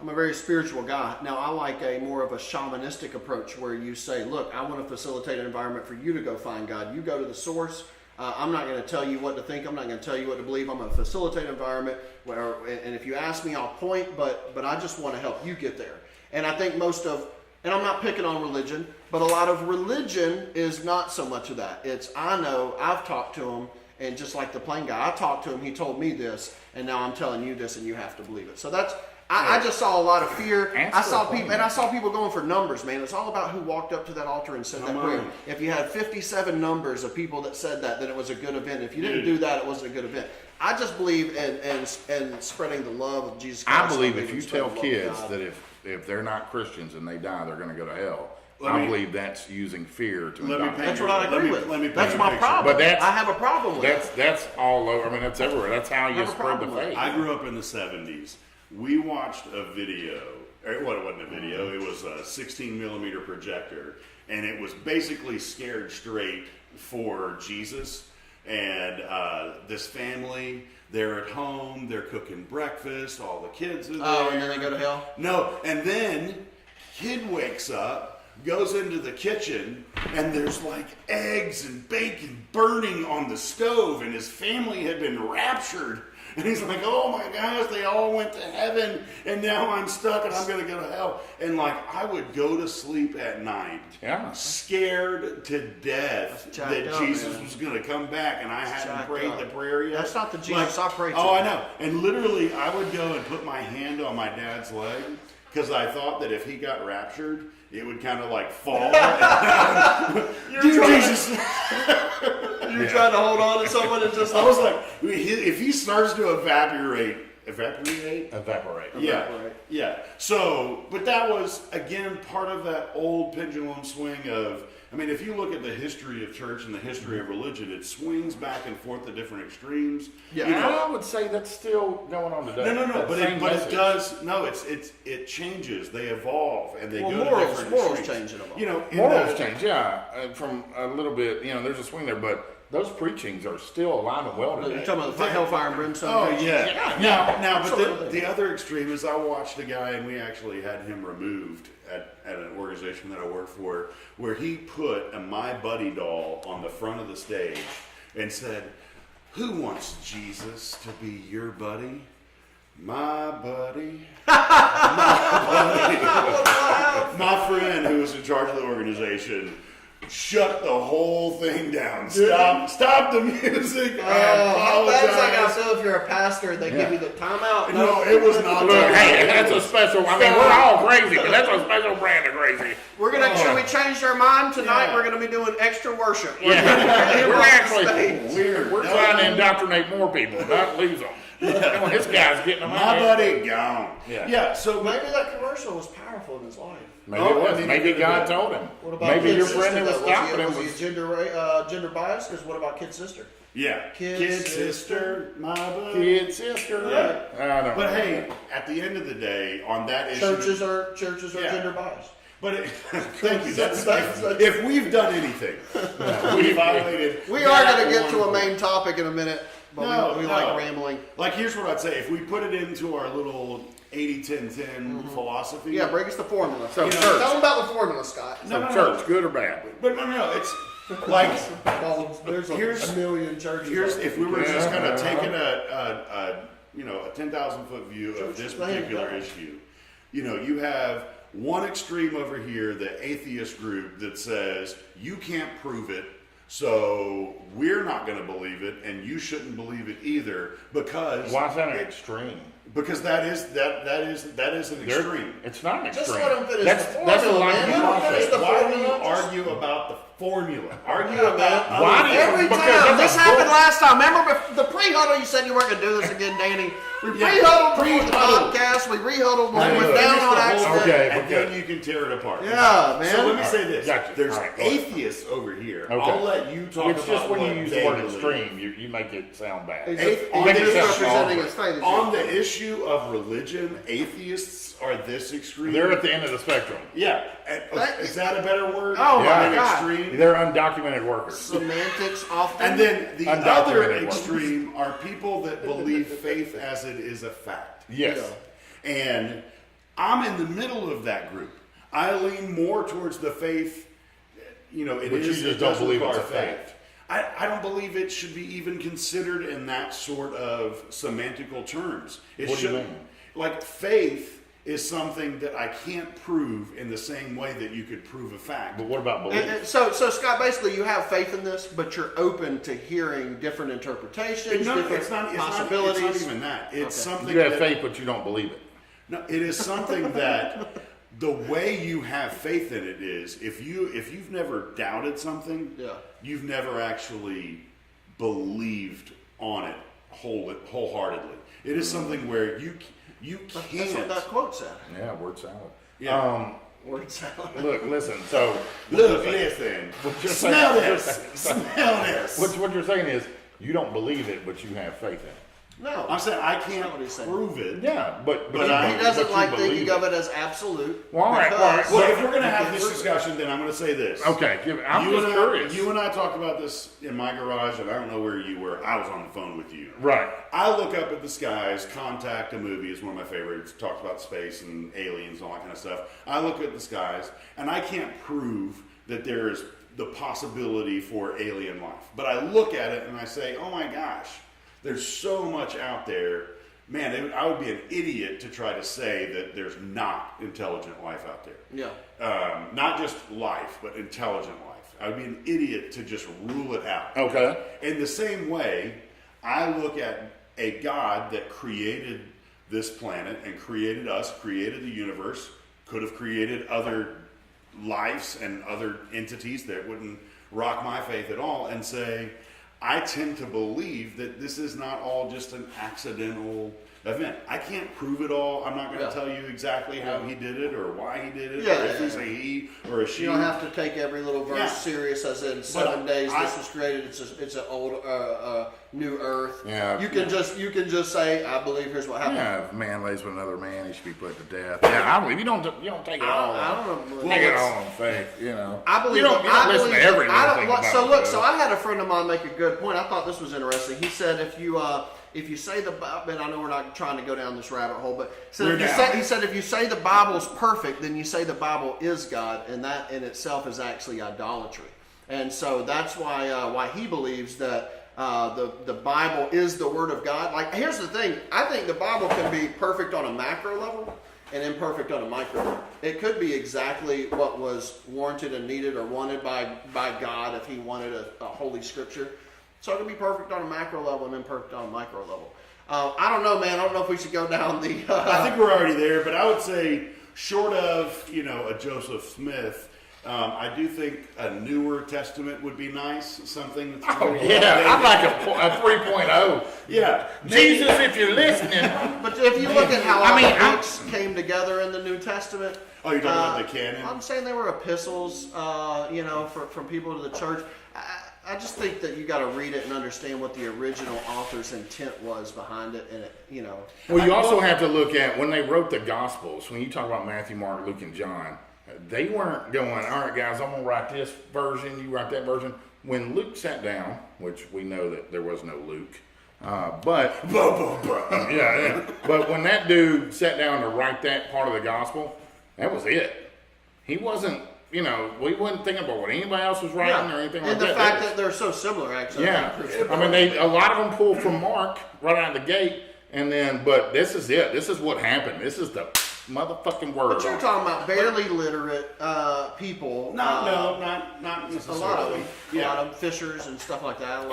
I'm a very spiritual guy. Now, I like a more of a shamanistic approach where you say, look, I want to facilitate an environment for you to go find God. You go to the source. I'm not going to tell you what to think. I'm not going to tell you what to believe. I'm going to facilitate an environment where, and if you ask me, I'll point, but I just want to help you get there. And I think and I'm not picking on religion, but a lot of religion is not so much of that. It's, I know, I've talked to him, and just like the plane guy, I talked to him, he told me this, and now I'm telling you this, and you have to believe it. So I just saw a lot of fear. Answer I saw a people, point. and I saw people going for numbers, man. It's all about who walked up to that altar and said that prayer. If you had 57 numbers of people that said that, then it was a good event. If you didn't do that, it wasn't a good event. I just believe in spreading the love of Jesus Christ. I believe if you tell kids that if they're not Christians and they die, they're going to go to hell. I believe that's using fear to indoctrinate. That's what I agree with. Let me That's paint my a picture. problem. But I have a problem with it. That's all over. I mean, that's everywhere. That's how you have a spread the problem with it. faith. I grew up in the 70s. We watched a video. Well, it wasn't a video. It was a 16 millimeter projector, and it was basically Scared Straight for Jesus. And this family, they're at home. They're cooking breakfast. All the kids are there. Oh, and then they go to hell? No, and then kid wakes up, goes into the kitchen, and there's like eggs and bacon burning on the stove, and his family had been raptured. And he's like, oh my gosh, they all went to heaven, and now I'm stuck and I'm going to go to hell. And like, I would go to sleep at night, scared to death that Jesus was going to come back, and I hadn't prayed the prayer yet. That's not the Jesus I prayed to. Oh, I know. And literally, I would go and put my hand on my dad's leg, because I thought that if he got raptured, it would kind of like fall. Jesus. You're trying to hold on to someone and just... I was like, if he starts to evaporate. Yeah. So, but that was, again, part of that old pendulum swing of, I mean, if you look at the history of church and the history of religion, it swings back and forth to different extremes. Yeah, and I would say that's still going on today. No, but it does. No, it changes. They evolve and they go to different morals extremes. change in a You know, morals change. Yeah, from a little bit. You know, there's a swing there, but those preachings are still alive and well today. You're talking about the hellfire and brimstone. Oh yeah. Now, but the other extreme is I watched a guy, and we actually had him removed at an organization that I work for, where he put a My Buddy doll on the front of the stage and said, "Who wants Jesus to be your buddy? My buddy." My friend who was in charge of the organization shut the whole thing down. Stop the music. I apologize. That's like I feel if you're a pastor, they give you the timeout. No, it was not. Look, hey, that's a special. I mean, we're all crazy, but that's a special brand of crazy. We're gonna. Should we change our mind tonight? Yeah. We're gonna be doing extra worship. We're trying to indoctrinate more people, not lose them. This guy's getting them. My buddy gone. Yeah. So maybe that commercial was powerful in his life. Maybe it was. Maybe God told him. What about maybe your Kid friend that was Sister, stopping him was he gender biased? Because what about Kid Sister? Yeah, Kid Sister, my buddy. Kid Sister. Yeah. I don't know. Hey, at the end of the day, on that issue, churches are gender biased. But thank you. That's if we've done anything, we violated. We are going to get to a main topic in a minute, but we like rambling. Like, here's what I'd say: if we put it into our little 80-10-10 philosophy, break us the formula. So, church. Tell them about the formula, Scott. So, church, good or bad? But no, it's like there's a million churches. Here's if we were just kind of taking a 10,000 foot view of this particular issue. You have one extreme over here, the atheist group that says you can't prove it, so we're not going to believe it, and you shouldn't believe it either, because why is that an extreme? Because that is an extreme. It's not an extreme. Just let them finish that's the formula, that's a logical process. Why do you argue about the formula? Argue about why do you? Every time this happened last time. Remember the pre-huddle? You said you weren't going to do this again, Danny. We pre-huddled before the podcast. We re-huddled when we went down on accident. Okay, and then you can tear it apart. Yeah, man. So let me say this: Gotcha. there's atheists over here. Okay. I'll let you talk It's about just when what you use they the word believe. extreme, you make it sound bad. On the issue of religion, atheists are this extreme. They're at the end of the spectrum. Yeah. Is that a better word? Oh, my God. Extreme? They're undocumented workers. Semantics often. And then the other Undocumented extreme are people that believe faith as it is a fact. Yes. And I'm in the middle of that group. I lean more towards the faith. But you just don't believe it's a fact. I don't believe it should be even considered in that sort of semantical terms. What do you mean? Like, faith is something that I can't prove in the same way that you could prove a fact. But what about belief? So Scott, basically, you have faith in this, but you're open to hearing different interpretations, different possibilities. It's not even that. It's something. You have faith, but you don't believe it. No, it is something that the way you have faith in it is if you've never doubted something, you've never actually believed on it wholeheartedly. It is something where you can't. That's what that quote said. Yeah, word salad. Yeah. Word salad. Look, listen. So Listen. Smell this. Smell this. What you're saying is you don't believe it, but you have faith in it. No, I'm saying I That's not what can't he's saying. prove it. Yeah, but he you doesn't like believe thinking of it as absolute. Well, all right, because Well, if we're going to you have can this prove it. discussion, then I'm going to say this. Okay, I'm just curious. You and I talked about this in my garage, and I don't know where you were. I was on the phone with you. Right. I look up at the skies. Contact, a movie, is one of my favorites. Talks about space and aliens and all that kind of stuff. I look at the skies, and I can't prove that there is the possibility for alien life. But I look at it, and I say, oh my gosh, there's so much out there. Man, I would be an idiot to try to say that there's not intelligent life out there. Yeah. Not just life, but intelligent life. I would be an idiot to just rule it out. Okay. In the same way, I look at a God that created this planet and created us, created the universe, could have created other lives and other entities that wouldn't rock my faith at all, and say, I tend to believe that this is not all just an accidental event. I can't prove it all. I'm not going to tell you exactly how he did it or why he did it, or if it's a he or a she. You don't have to take every little verse serious, as in 7 days this was created. It's an old new earth. Yeah. You can just say, I believe here's what happened. Yeah, if a man lays with another man, he should be put to death. Yeah, I believe you don't take it all. I don't know. Take it all on faith, you know. I believe you don't listen to every little thing about So it, look, though. so I had a friend of mine make a good point. I thought this was interesting. He said if you say the Bible, and I know we're not trying to go down this rabbit hole, but he said if you say the Bible's perfect, then you say the Bible is God, and that in itself is actually idolatry. And so that's why he believes that the Bible is the Word of God. Like, here's the thing: I think the Bible can be perfect on a macro level and imperfect on a micro level. It could be exactly what was warranted and needed or wanted by God if He wanted a holy Scripture. So it can be perfect on a macro level and imperfect on a micro level. I don't know, man. I don't know if we should go down the... I think we're already there, but I would say short of, a Joseph Smith, I do think a newer testament would be nice. Something that's... I'd like a 3.0. Yeah. Jesus, if you're listening. But if you look at how the books came together in the New Testament... Oh, you're talking about the canon? I'm saying they were epistles, from people to the church. I just think that you got to read it and understand what the original author's intent was behind it, and Well, you also have to look at when they wrote the Gospels. When you talk about Matthew, Mark, Luke, and John, they weren't going, all right, guys, I'm going to write this version, you write that version. When Luke sat down, which we know that there was no Luke, but when that dude sat down to write that part of the Gospel, that was it. He wasn't. We wasn't thinking about what anybody else was writing or anything like that. And the fact that they're so similar, actually. Yeah. I mean, a lot of them pull from Mark right out of the gate, but this is it. This is what happened. This is the motherfucking word. But you're talking about barely literate people. Not necessarily. A lot of them. A lot of fishers and stuff like that.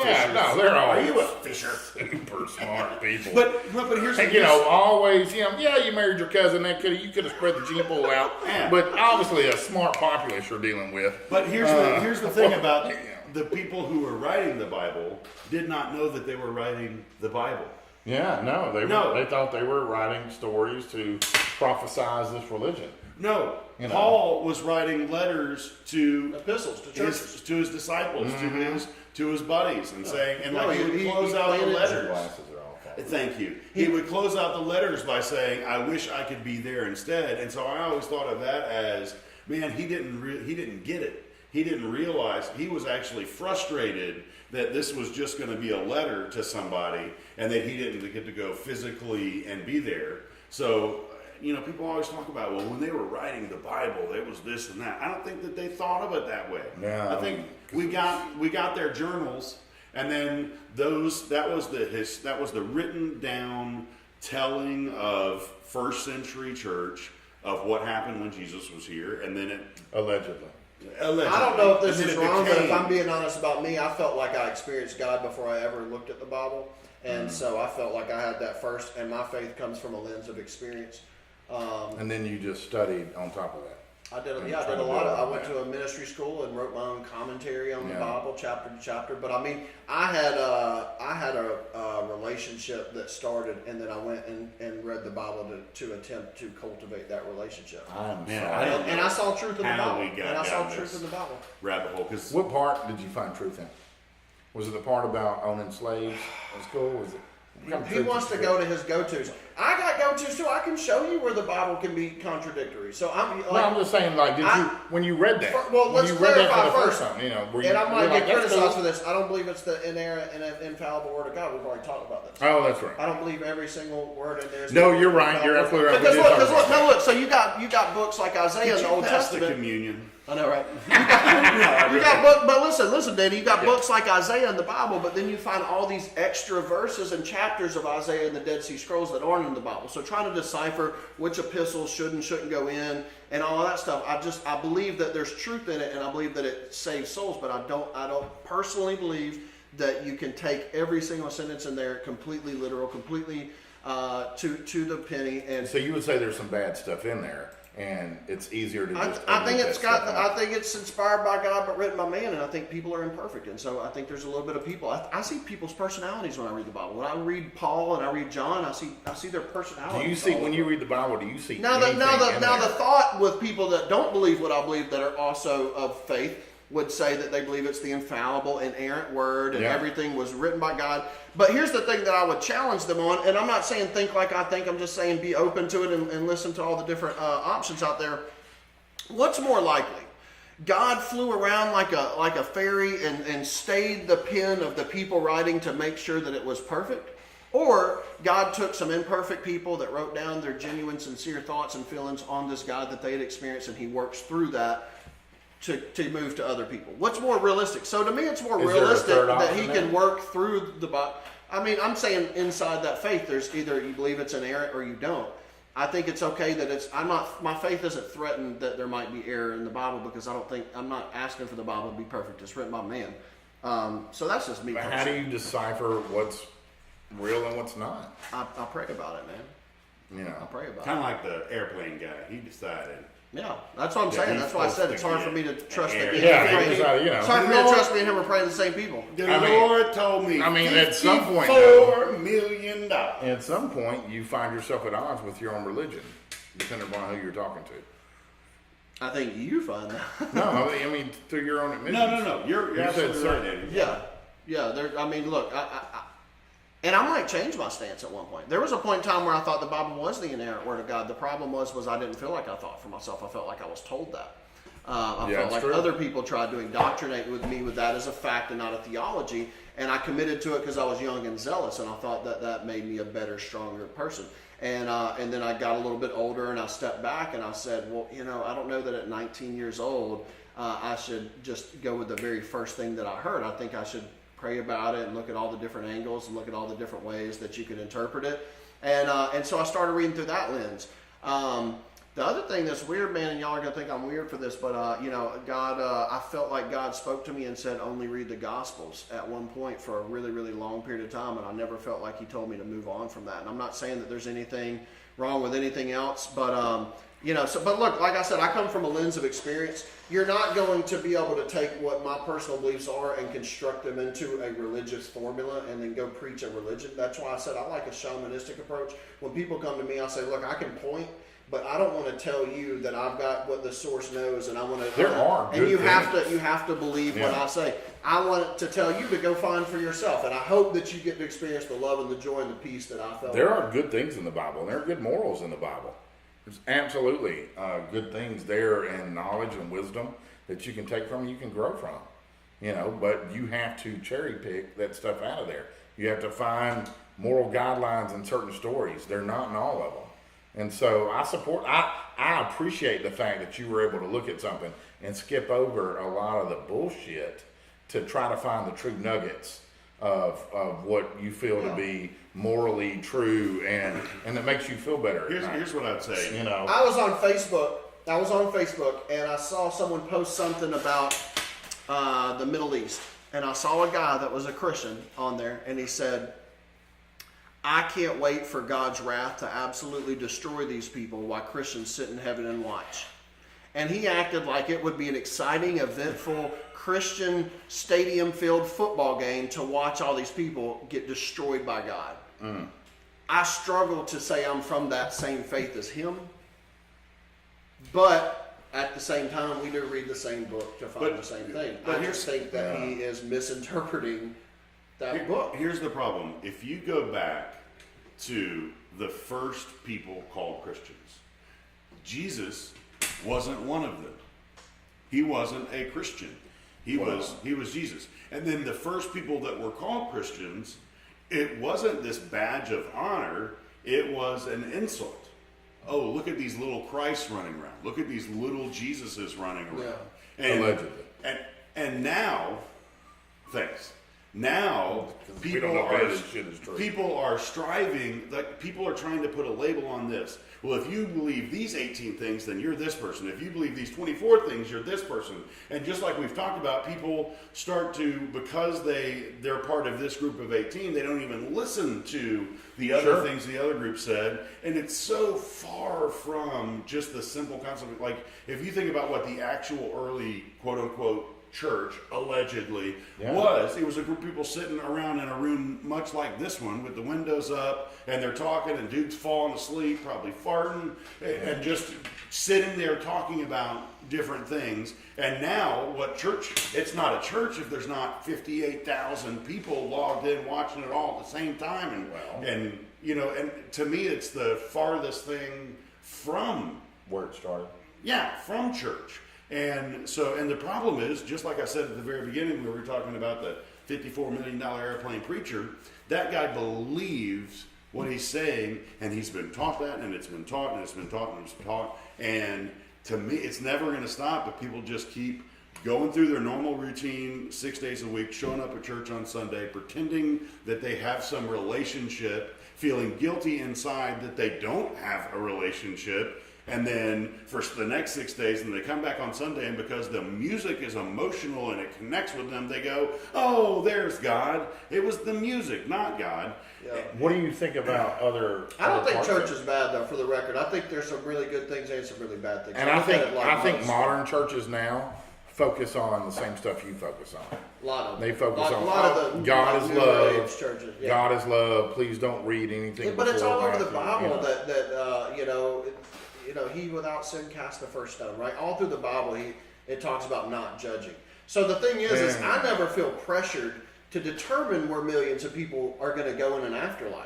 They're all. Are you a fisher? Super smart people. But here's the always, you married your cousin. You could have spread the gene pool out. Yeah. But obviously, a smart populace you're dealing with. But here's the thing about the people who were writing the Bible did not know that they were writing the Bible. Yeah, they thought they were writing stories to prophesize this religion. No, Paul was writing letters to epistles to churches, to his disciples, to his buddies, and saying, and he would close he out the letters. Glasses are all false. Thank you. He would close out the letters by saying, "I wish I could be there instead." And so I always thought of that as, man, he didn't get it. He didn't realize he was actually frustrated that this was just going to be a letter to somebody, and that he didn't get to go physically and be there. So, people always talk about, well, when they were writing the Bible, there was this and that. I don't think that they thought of it that way. No. I think we got their journals, and then that was the written down telling of first century church of what happened when Jesus was here, and then Allegedly. I don't know if this is wrong, but if I'm being honest about me, I felt like I experienced God before I ever looked at the Bible. And so I felt like I had that first, and my faith comes from a lens of experience. And then you just studied on top of that. I did And a trying to lot build of. I on went that. to a ministry school and wrote my own commentary on the Yeah. Bible, chapter to chapter. But I mean, I had a relationship that started, and then I went and read the Bible to attempt to cultivate that relationship. I'm Man, sorry. I don't And I saw truth in the how Bible. we got And I saw down truth this in the Bible. rabbit hole, because What part did you find truth in? Was it the part about owning slaves in school? Was it? what kind of He truth wants did to you go get? to his go-tos. I got go-tos too. I can show you where the Bible can be contradictory. So I'm like, No, I'm just saying, like, did you when you read that? Well, when let's you read that clarify for the first first. time, you know, were you, and I you're might like, get that's criticized cool. for this. I don't believe it's the inerrant and infallible word of God. We've already talked about this. Oh, that's right. I don't believe every single word in there is. No, you're right. You're absolutely right. We Because did look, talk about that. look. So you got books like Isaiah in the Old pass the Testament. communion. I know, right? No, You got book, but listen, Danny. You got books like Isaiah in the Bible, but then you find all these extra verses and chapters of Isaiah in the Dead Sea Scrolls that aren't in the Bible. So trying to decipher which epistles should and shouldn't go in and all of that stuff. I believe that there's truth in it, and I believe that it saves souls. But I don't personally believe that you can take every single sentence in there completely literal, completely to the penny. And So you would say there's some bad stuff in there, and it's easier to just. I think omit it's that got. stuff out. I think it's inspired by God, but written by man, and I think people are imperfect, and so I think there's a little bit of people. I see people's personalities when I read the Bible. When I read Paul and I read John, I see their personalities. Do you see all when over. you read the Bible? Do you see Now the anything in the there? thought with people that don't believe what I believe that are also of faith would say that they believe it's the infallible, inerrant word, and Yeah. everything was written by God. But here's the thing that I would challenge them on, and I'm not saying think like I think. I'm just saying be open to it and listen to all the different options out there. What's more likely? God flew around like a fairy and stayed the pen of the people writing to make sure that it was perfect? Or God took some imperfect people that wrote down their genuine, sincere thoughts and feelings on this God that they had experienced, and he works through that to move to other people. What's more realistic? So to me, it's more Is there a realistic third that he option can then? work through the Bible. I mean, I'm saying inside that faith, there's either you believe it's inerrant or you don't. I think it's okay that it's. My faith isn't threatened that there might be error in the Bible, because I'm not asking for the Bible to be perfect. It's written by man. So that's just me. But how do you decipher what's real and what's not? I pray about it, man. You I know, pray about Kind it. of like the airplane guy. He decided. Yeah, that's what I'm Yeah, saying. he's That's why I said it's hard supposed for to me to get trust that. error. me and Yeah, him are he praying. decided, you know. It's hard for me to Lord- trust me and him are praying the same people. The I mean- Lord told me. I mean, at some point, $54 million. at some point, you find yourself at odds with your own religion, depending upon who you're talking to. I think you find that. No, I mean through your own admission. No. You're You said absolutely right, certain. Eddie. Yeah. There. I mean, look, and I might change my stance at one point. There was a point in time where I thought the Bible was the inerrant word of God. The problem was I didn't feel like I thought for myself. I felt like I was told that. I Yeah, felt it's like true. other people tried to indoctrinate with me with that as a fact and not a theology. And I committed to it because I was young and zealous, and I thought that made me a better, stronger person. And then I got a little bit older, and I stepped back, and I said, well, I don't know that at 19 years old I should just go with the very first thing that I heard. I think I should pray about it and look at all the different angles and look at all the different ways that you could interpret it. And so I started reading through that lens. The other thing that's weird, man, and y'all are going to think I'm weird for this, but, God, I felt like God spoke to me and said, only read the Gospels at one point for a really, really long period of time, and I never felt like he told me to move on from that. And I'm not saying that there's anything wrong with anything else, but, but look, like I said, I come from a lens of experience. You're not going to be able to take what my personal beliefs are and construct them into a religious formula and then go preach a religion. That's why I said I like a shamanistic approach. When people come to me, I say, look, I can point, but I don't want to tell you that I've got what the source knows, and I want to. There are and good you have things. to. You have to believe what Yeah. I say. I want to tell you to go find for yourself, and I hope that you get to experience the love and the joy and the peace that I felt. There are good things in the Bible, and there are good morals in the Bible. There's absolutely good things there, and knowledge and wisdom that you can take from and you can grow from. But you have to cherry pick that stuff out of there. You have to find moral guidelines in certain stories. They're not in all of them. And so I appreciate the fact that you were able to look at something and skip over a lot of the bullshit to try to find the true nuggets of what you feel to be morally true and it makes you feel better. Here's what I'd say. I was on Facebook, and I saw someone post something about the Middle East, and I saw a guy that was a Christian on there, and he said, I can't wait for God's wrath to absolutely destroy these people while Christians sit in heaven and watch. And he acted like it would be an exciting, eventful, Christian stadium-filled football game to watch all these people get destroyed by God. I struggle to say I'm from that same faith as him, but at the same time, we do read the same book to find the same thing. I just think that he is misinterpreting that book. Here's the problem. If you go back to the first people called Christians, Jesus wasn't one of them. He wasn't a Christian. He was Jesus. And then the first people that were called Christians, it wasn't this badge of honor, it was an insult. Oh, look at these little Christs running around. Look at these little Jesuses running around. Yeah. And, Allegedly. And now, thanks. Now people are striving, like people are trying to put a label on this. Well, if you believe these 18 things, then you're this person. If you believe these 24 things, you're this person. And just like we've talked about, people start to, because they're part of this group of 18, they don't even listen to the other things the other group said. And it's so far from just the simple concept. Like, if you think about what the actual early quote-unquote church allegedly was, it was a group of people sitting around in a room much like this one with the windows up, and they're talking, and dudes falling asleep, probably farting, and just sitting there talking about different things. And now, what church? It's not a church if there's not 58,000 people logged in watching it all at the same time. And you know, and to me, it's the farthest thing from where it started. Yeah, from church. And so, and the problem is, just like I said at the very beginning, when we were talking about the $54 million airplane preacher, that guy believes what he's saying, and he's been taught that, and it's been taught, and it's been taught, and it's been taught. And to me, it's never going to stop, but people just keep going through their normal routine 6 days a week, showing up at church on Sunday, pretending that they have some relationship, feeling guilty inside that they don't have a relationship. And then for the next 6 days, and they come back on Sunday, and because the music is emotional and it connects with them, they go, oh, there's God. It was the music, not God. Yeah. What do you think about other? I don't think church is bad, though, for the record. I think there's some really good things and some really bad things. And I think modern churches now focus on the same stuff you focus on. A lot of them. They focus on a lot of the God is New love. Age churches. Yeah. God is love. Please don't read anything. But it's all over the Matthew, Bible that you know, he without sin cast the first stone, right? All through the Bible, it talks about not judging. So the thing is I never feel pressured to determine where millions of people are going to go in an afterlife.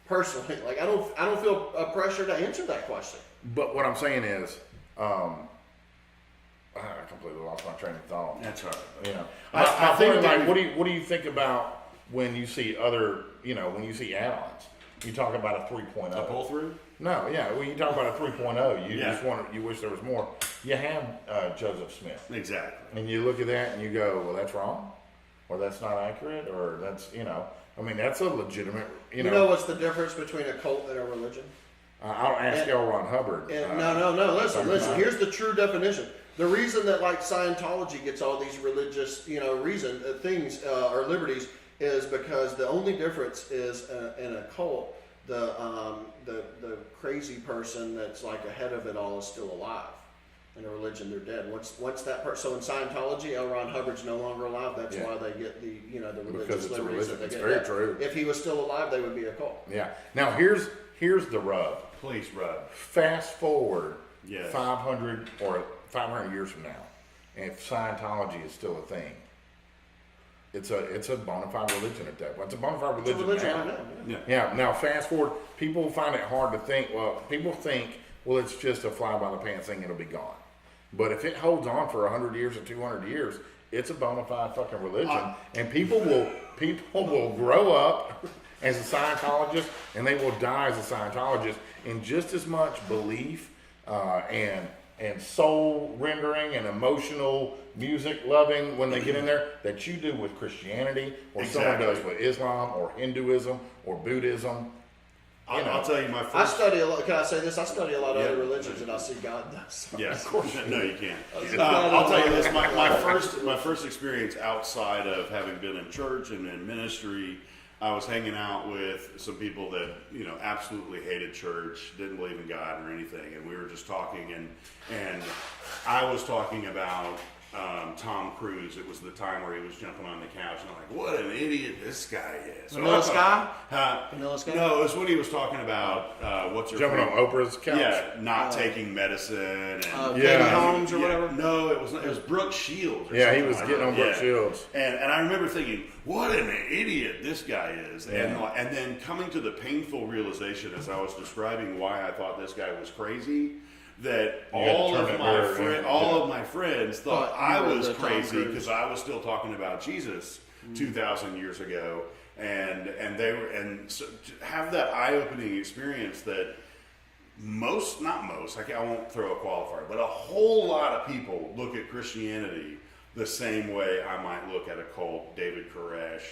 Personally, like I don't feel a pressure to answer that question. But what I'm saying is, I completely lost my train of thought. That's right. You know, I think like, what do you think about when you see other, when you see add-ons? You talk about a 3.0. A pull through? No, yeah. When you talk about a 3.0, you wish there was more. You have Joseph Smith. Exactly. And you look at that and you go, well, that's wrong, or that's not accurate, or that's that's a legitimate. You know what's the difference between a cult and a religion? I'll ask L. Ron Hubbard. No. Listen. Here's the true definition. The reason that like Scientology gets all these religious, things or liberties is because the only difference is in a cult, the crazy person that's like ahead of it all is still alive. In a religion, they're dead. Once that person, so in Scientology, L. Ron Hubbard's no longer alive. That's why they get the the religious liberties that they get. It's very true. If he was still alive, they would be a cult. Yeah. Now here's the rub. Please rub. Fast forward 500 years from now, and if Scientology is still a thing, it's a bona fide religion at that point. It's a bona fide religion now. Yeah. Now fast forward, people find it hard to think. Well, people think, it's just a fly by the pants thing. It'll be gone. But if it holds on for 100 years or 200 years, it's a bona fide fucking religion, and people will grow up as a Scientologist, and they will die as a Scientologist in just as much belief and soul rendering and emotional music loving when they get in there that you do with Christianity, or someone does with Islam or Hinduism or Buddhism. I'll tell you my first. I study a lot. Can I say this? I study a lot of other religions, and I see God does. Yes, of course. No, you can't. I'll tell you this: my first experience outside of having been in church and in ministry I was hanging out with some people that, you know, absolutely hated church, didn't believe in God or anything, and we were just talking, and I was talking about Tom Cruise. It was the time where he was jumping on the couch, and I'm like, what an idiot this guy is. Vanilla Sky? Vanilla Sky? No, it was when he was talking about what's her Jumping on Oprah's couch? Yeah, not taking medicine. And Katie Holmes or whatever? No, it was Brooke Shields. Yeah, he was getting on Brooke Shields. And I remember thinking, what an idiot this guy is. And then coming to the painful realization as I was describing why I thought this guy was crazy, that all of my friends thought I was crazy because I was still talking about Jesus 2,000 years ago, and so to have that eye-opening experience that I won't throw a qualifier, but a whole lot of people look at Christianity the same way I might look at a cult, David Koresh,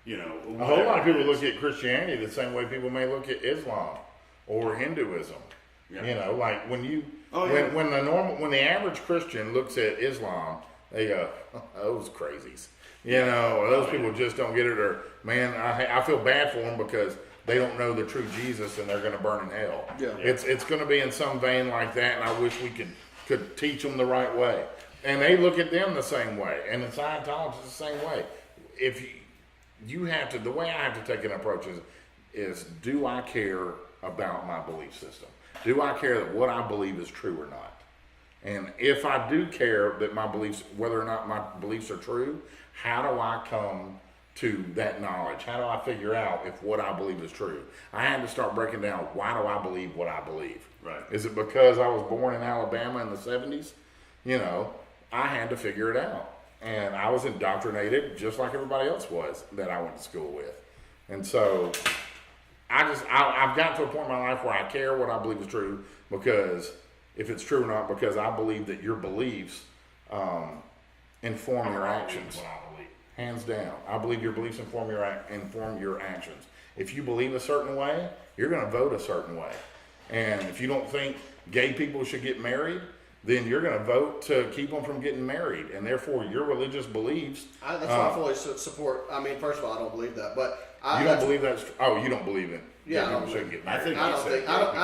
you know. A whole lot of people look at Christianity the same way people may look at Islam or Hinduism. Yeah. You know, like when the average Christian looks at Islam, they go, those crazies. You know, those people just don't get it. Or, man, I feel bad for them because they don't know the true Jesus and they're going to burn in hell. Yeah. It's going to be in some vein like that, and I wish we could teach them the right way. And they look at them the same way, and the Scientologists the same way. If you have to, the way I have to take an approach is do I care about my belief system? Do I care that what I believe is true or not? And if I do care that my beliefs, whether or not my beliefs are true, how do I come to that knowledge? How do I figure out if what I believe is true? I had to start breaking down, why do I believe what I believe? Right. Is it because I was born in Alabama in the 70s? You know, I had to figure it out. And I was indoctrinated just like everybody else was that I went to school with. And so I've gotten to a point in my life where I care what I believe is true, because if it's true or not, because I believe that your beliefs inform your actions. Hands down. I believe your beliefs inform your actions. If you believe a certain way, you're going to vote a certain way. And if you don't think gay people should get married, then you're going to vote to keep them from getting married. And therefore, your religious beliefs... That's why I fully support... I mean, first of all, I don't believe that, but... You don't believe that's... Oh, you don't believe it? Yeah, I don't shouldn't get married. I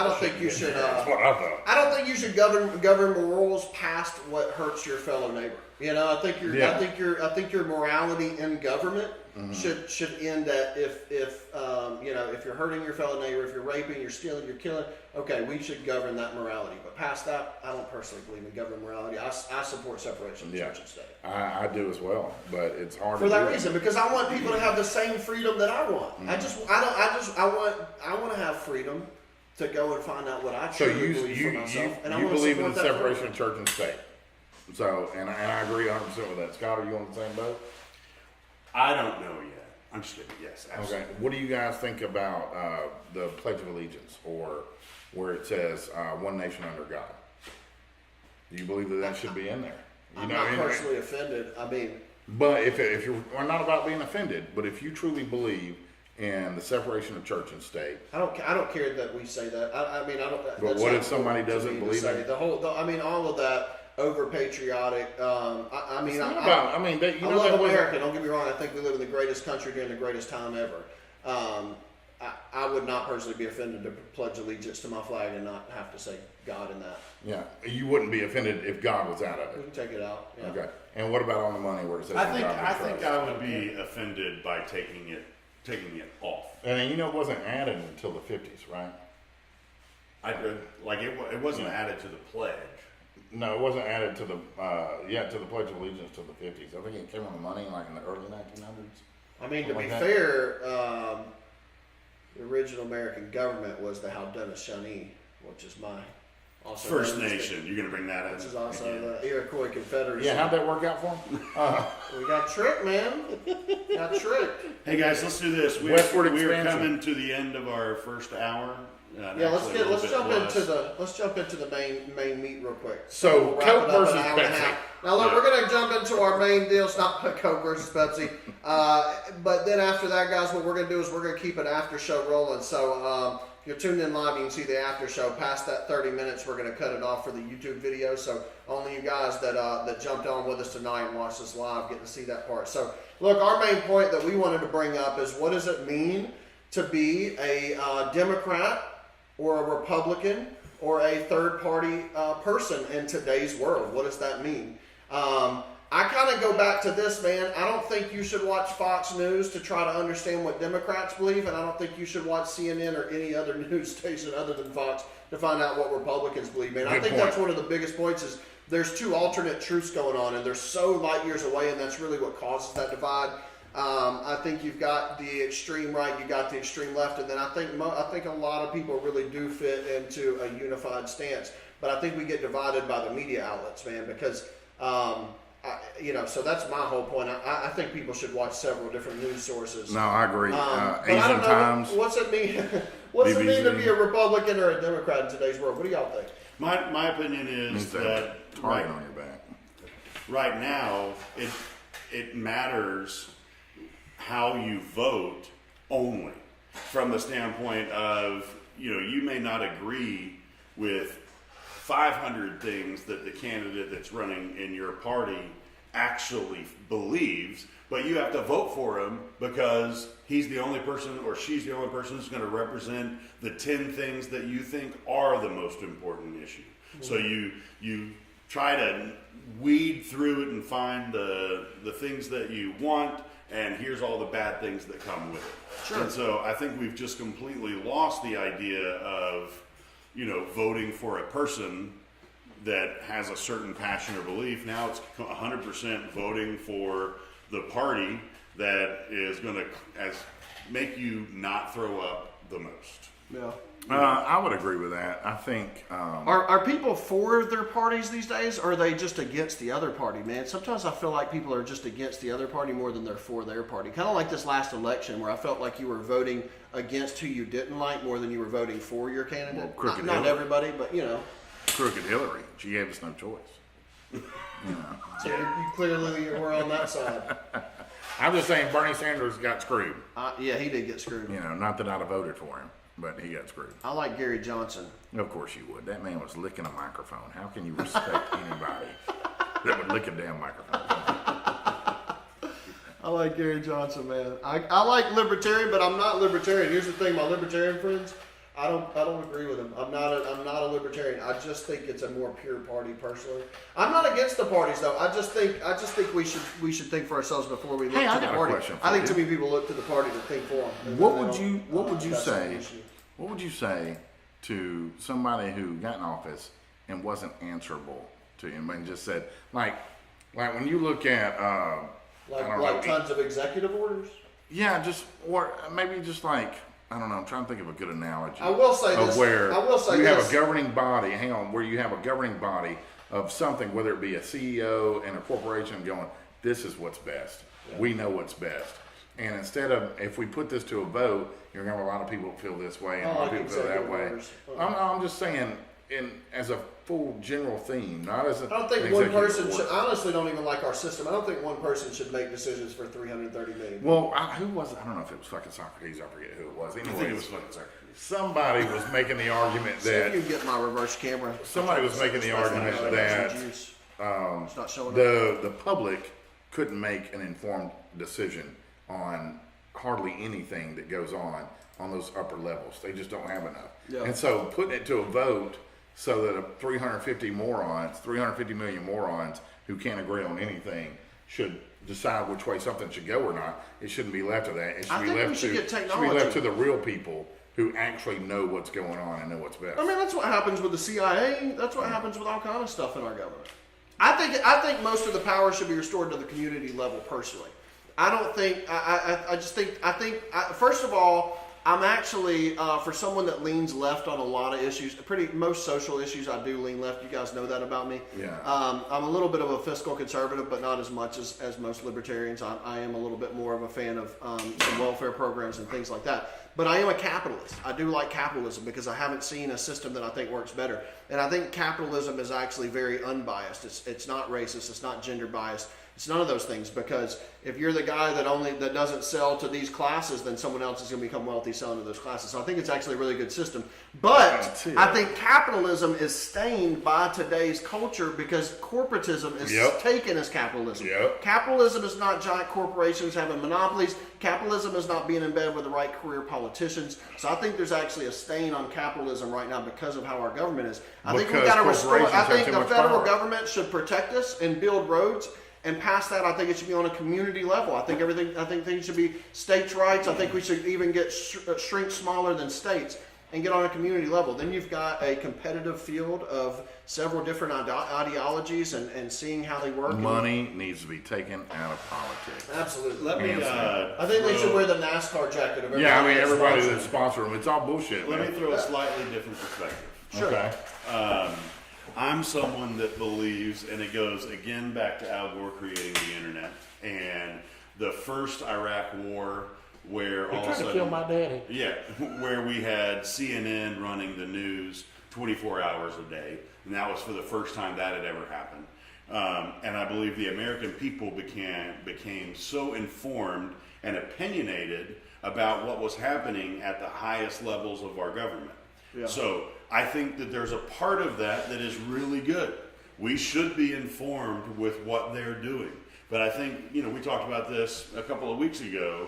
don't think you should... That's what I thought. I don't think you should govern morals past what hurts your fellow neighbor. You know, I think your morality in government should end at if you're hurting your fellow neighbor, if you're raping, you're stealing, you're killing. Okay, we should govern that morality. But past that, I don't personally believe in governing morality. I support separation of church and state. I do as well, but it's hard for that reason, because I want people to have the same freedom that I want. I want to have freedom to go and find out what I truly believe for myself. And I believe in the separation of church and state. So, and I agree 100% with that. Scott, are you on the same boat? I don't know yet. I'm just kidding. Yes, absolutely. Okay. What do you guys think about the Pledge of Allegiance, or where it says one nation under God? Do you believe that should be in there? I'm not personally offended. I mean, but if you're not about being offended, but if you truly believe in the separation of church and state, I don't care that we say that. I mean, I don't. But what if somebody doesn't believe it? All of that. Over patriotic. I love America. Don't get me wrong. I think we live in the greatest country during the greatest time ever. I would not personally be offended to pledge allegiance to my flag and not have to say God in that. Yeah, you wouldn't be offended if God was out of it. We can take it out. Yeah. Okay. And what about on the money where it says? I think I would be offended by taking it off. And it wasn't added until the 50s, right? It wasn't added to the pledge. No, it wasn't added to the Pledge of Allegiance to the 50s. I think it came on the money like in the early 1900s. I mean, to be fair, the original American government was the Haudenosaunee, which is also First Nation. You're going to bring that up. Which is also the Iroquois Confederacy. Yeah, how'd that work out for them? We got tricked, man. Got tricked. Hey guys, let's do this. We're coming to the end of our first hour. Yeah, let's jump into the main meat real quick. So, we'll wrap Coke it up versus in an hour and a Pepsi. half. Now look, we're gonna jump into our main deal. It's not Coke versus Pepsi, but then after that, guys, what we're gonna do is we're gonna keep an after show rolling. So if you're tuned in live, you can see the after show. Past that 30 minutes, we're gonna cut it off for the YouTube video. So only you guys that jumped on with us tonight and watched us live get to see that part. So look, our main point that we wanted to bring up is what does it mean to be a Democrat or a Republican or a third-party person in today's world? What does that mean? I kind of go back to this, man. I don't think you should watch Fox News to try to understand what Democrats believe, and I don't think you should watch CNN or any other news station other than Fox to find out what Republicans believe, man. I think that's one of the biggest points is there's two alternate truths going on, and they're so light years away, and that's really what causes that divide. I think you've got the extreme right, you got the extreme left, and then I think a lot of people really do fit into a unified stance. But I think we get divided by the media outlets, man, because so that's my whole point. I think people should watch several different news sources. No, I agree. But Asian I don't know, Times. what's it mean? What's it mean to be a Republican or a Democrat in today's world? What do y'all think? My opinion is that target on your back. Right now, it matters how you vote only from the standpoint of, you may not agree with 500 things that the candidate that's running in your party actually believes, but you have to vote for him because he's the only person or she's the only person who's going to represent the 10 things that you think are the most important issue. Mm-hmm. So you try to weed through it and find the things that you want, and here's all the bad things that come with it. Sure. And so I think we've just completely lost the idea of, voting for a person that has a certain passion or belief. Now it's 100% voting for the party that is going to make you not throw up the most. Yeah. I would agree with that. I think are people for their parties these days, or are they just against the other party, man? Sometimes I feel like people are just against the other party more than they're for their party. Kind of like this last election where I felt like you were voting against who you didn't like more than you were voting for your candidate. Well, not everybody, but Crooked Hillary. She gave us no choice. So you clearly were on that side. I'm just saying Bernie Sanders got screwed. Yeah, he did get screwed. Not that I'd have voted for him, but he got screwed. I like Gary Johnson. Of course you would. That man was licking a microphone. How can you respect anybody that would lick a damn microphone? I like Gary Johnson, man. I like libertarian, but I'm not libertarian. Here's the thing, my libertarian friends, I don't agree with them. I'm not a libertarian. I just think it's a more pure party personally. I'm not against the parties though. I just think we should think for ourselves before we look to the party. I think too many people look to the party to think for them. What would you say to somebody who got in office and wasn't answerable to him and just said like when you look at tons of executive orders? Yeah, or maybe just like, I don't know, I'm trying to think of a good analogy. I will say this. Where you have a governing body, where you have a governing body of something, whether it be a CEO and a corporation going, this is what's best. Yeah. We know what's best. And instead of, if we put this to a vote, you're going to have a lot of people feel this way and a lot of people feel that way. I'm just saying, as a full general theme, not as a. I don't think one person should. I honestly don't even like our system. I don't think one person should make decisions for 330 million. Well, who was it? I don't know if it was fucking Socrates. I forget who it was. Anyway, it was fucking Socrates. Somebody was making the argument that. You can get my reverse camera. Somebody was making the argument that it's not showing the public couldn't make an informed decision on hardly anything that goes on those upper levels. They just don't have enough. Yeah. And so putting it to a vote so that 350 million morons who can't agree on anything should decide which way something should go or not. It shouldn't be left to that. It should be left to the real people who actually know what's going on and know what's best. I mean, that's what happens with the CIA. That's what happens with all kind of stuff in our government. I think most of the power should be restored to the community level personally. I don't think, I think, first of all, I'm actually, for someone that leans left on a lot of issues, most social issues, I do lean left. You guys know that about me. Yeah. I'm a little bit of a fiscal conservative, but not as much as most libertarians. I am a little bit more of a fan of some welfare programs and things like that. But I am a capitalist. I do like capitalism because I haven't seen a system that I think works better. And I think capitalism is actually very unbiased. It's not racist. It's not gender biased. It's none of those things, because if you're the guy that doesn't sell to these classes, then someone else is going to become wealthy selling to those classes. So I think it's actually a really good system. But I think capitalism is stained by today's culture because corporatism is taken as capitalism. Capitalism is not giant corporations having monopolies. Capitalism is not being in bed with the right career politicians. So I think there's actually a stain on capitalism right now because of how our government is. I think we got to restore. I think the federal government should protect us and build roads. And past that, I think it should be on a community level. I think things should be states' rights. I think we should even get shrink smaller than states and get on a community level. Then you've got a competitive field of several different ideologies and seeing how they work. Money needs to be taken out of politics. Absolutely. I think they should wear the NASCAR jacket of everybody. Yeah, I mean, everybody that's sponsoring them, it's all bullshit. Let me throw a slightly different perspective. Sure. Okay. I'm someone that believes, and it goes again back to Al Gore creating the internet and the first Iraq war, where all of a sudden, to kill my daddy. Yeah, where we had CNN running the news 24 hours a day, and that was for the first time that had ever happened. And I believe the American people became so informed and opinionated about what was happening at the highest levels of our government. Yeah. So I think that there's a part of that is really good. We should be informed with what they're doing. But I think, we talked about this a couple of weeks ago.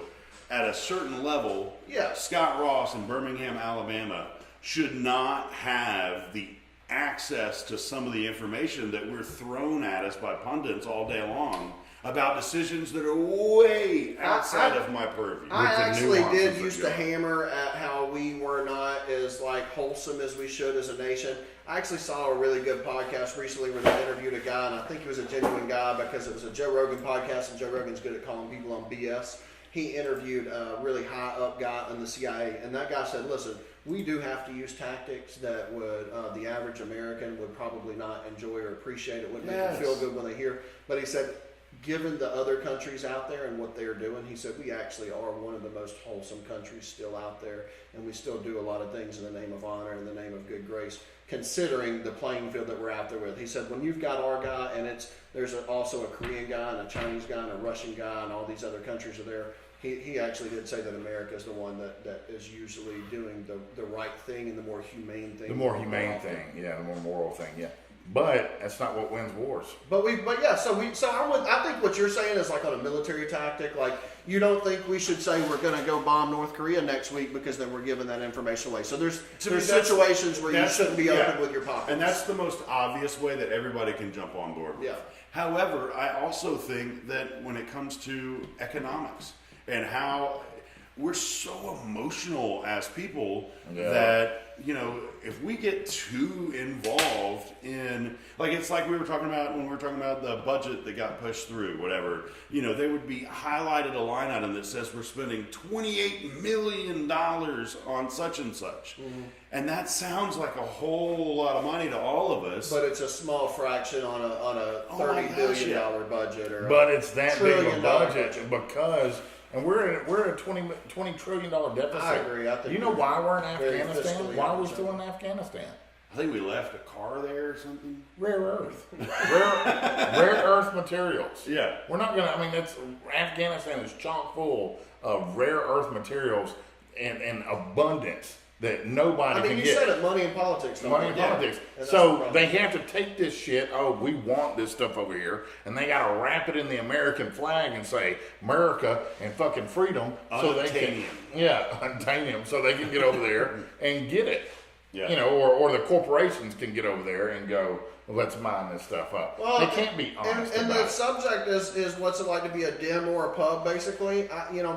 At a certain level, Scott Ross in Birmingham, Alabama, should not have the access to some of the information that we're thrown at us by pundits all day long about decisions that are way outside of my purview. I actually did used to hammer at how we were not as wholesome as we should as a nation. I actually saw a really good podcast recently where they interviewed a guy, and I think he was a genuine guy because it was a Joe Rogan podcast, and Joe Rogan's good at calling people on BS. He interviewed a really high up guy in the CIA, and that guy said, listen, we do have to use tactics that would the average American would probably not enjoy or appreciate. It wouldn't make them feel good when they hear. But he said, given the other countries out there and what they're doing, he said, we actually are one of the most wholesome countries still out there, and we still do a lot of things in the name of honor and in the name of good grace, considering the playing field that we're out there with. He said, when you've got our guy, and there's also a Korean guy and a Chinese guy and a Russian guy and all these other countries are there, he actually did say that America is the one that is usually doing the right thing and the more humane thing. The more humane thing, the more moral thing, But that's not what wins wars. So I think what you're saying is on a military tactic. You don't think we should say we're going to go bomb North Korea next week because then we're giving that information away. So there's situations where you shouldn't be open with your pockets. And that's the most obvious way that everybody can jump on board with. Yeah. However, I also think that when it comes to economics and how we're so emotional as people that, if we get too involved in, it's like we were talking about when we were talking about the budget that got pushed through, whatever, they would be highlighted a line item that says we're spending $28 million on such and such. Mm-hmm. And that sounds like a whole lot of money to all of us. But it's a small fraction on a $30 billion budget. But it's that big of a budget because... And we're at a $20 trillion deficit. I agree. I think why we're in Afghanistan? Why are we still in Afghanistan? I think we left a car there or something. Rare earth. rare earth materials. Yeah. We're not going to, Afghanistan is chock full of rare earth materials and abundance that nobody can get. You said it, money and politics. Money and politics. So they have to take this shit, we want this stuff over here, and they got to wrap it in the American flag and say, America and fucking freedom, so they can, untain so they can get over there and get it. Yeah. Or the corporations can get over there and go, let's mine this stuff up. Well, they can't be honest and about the it. subject is what's it like to be a den or a pub, basically.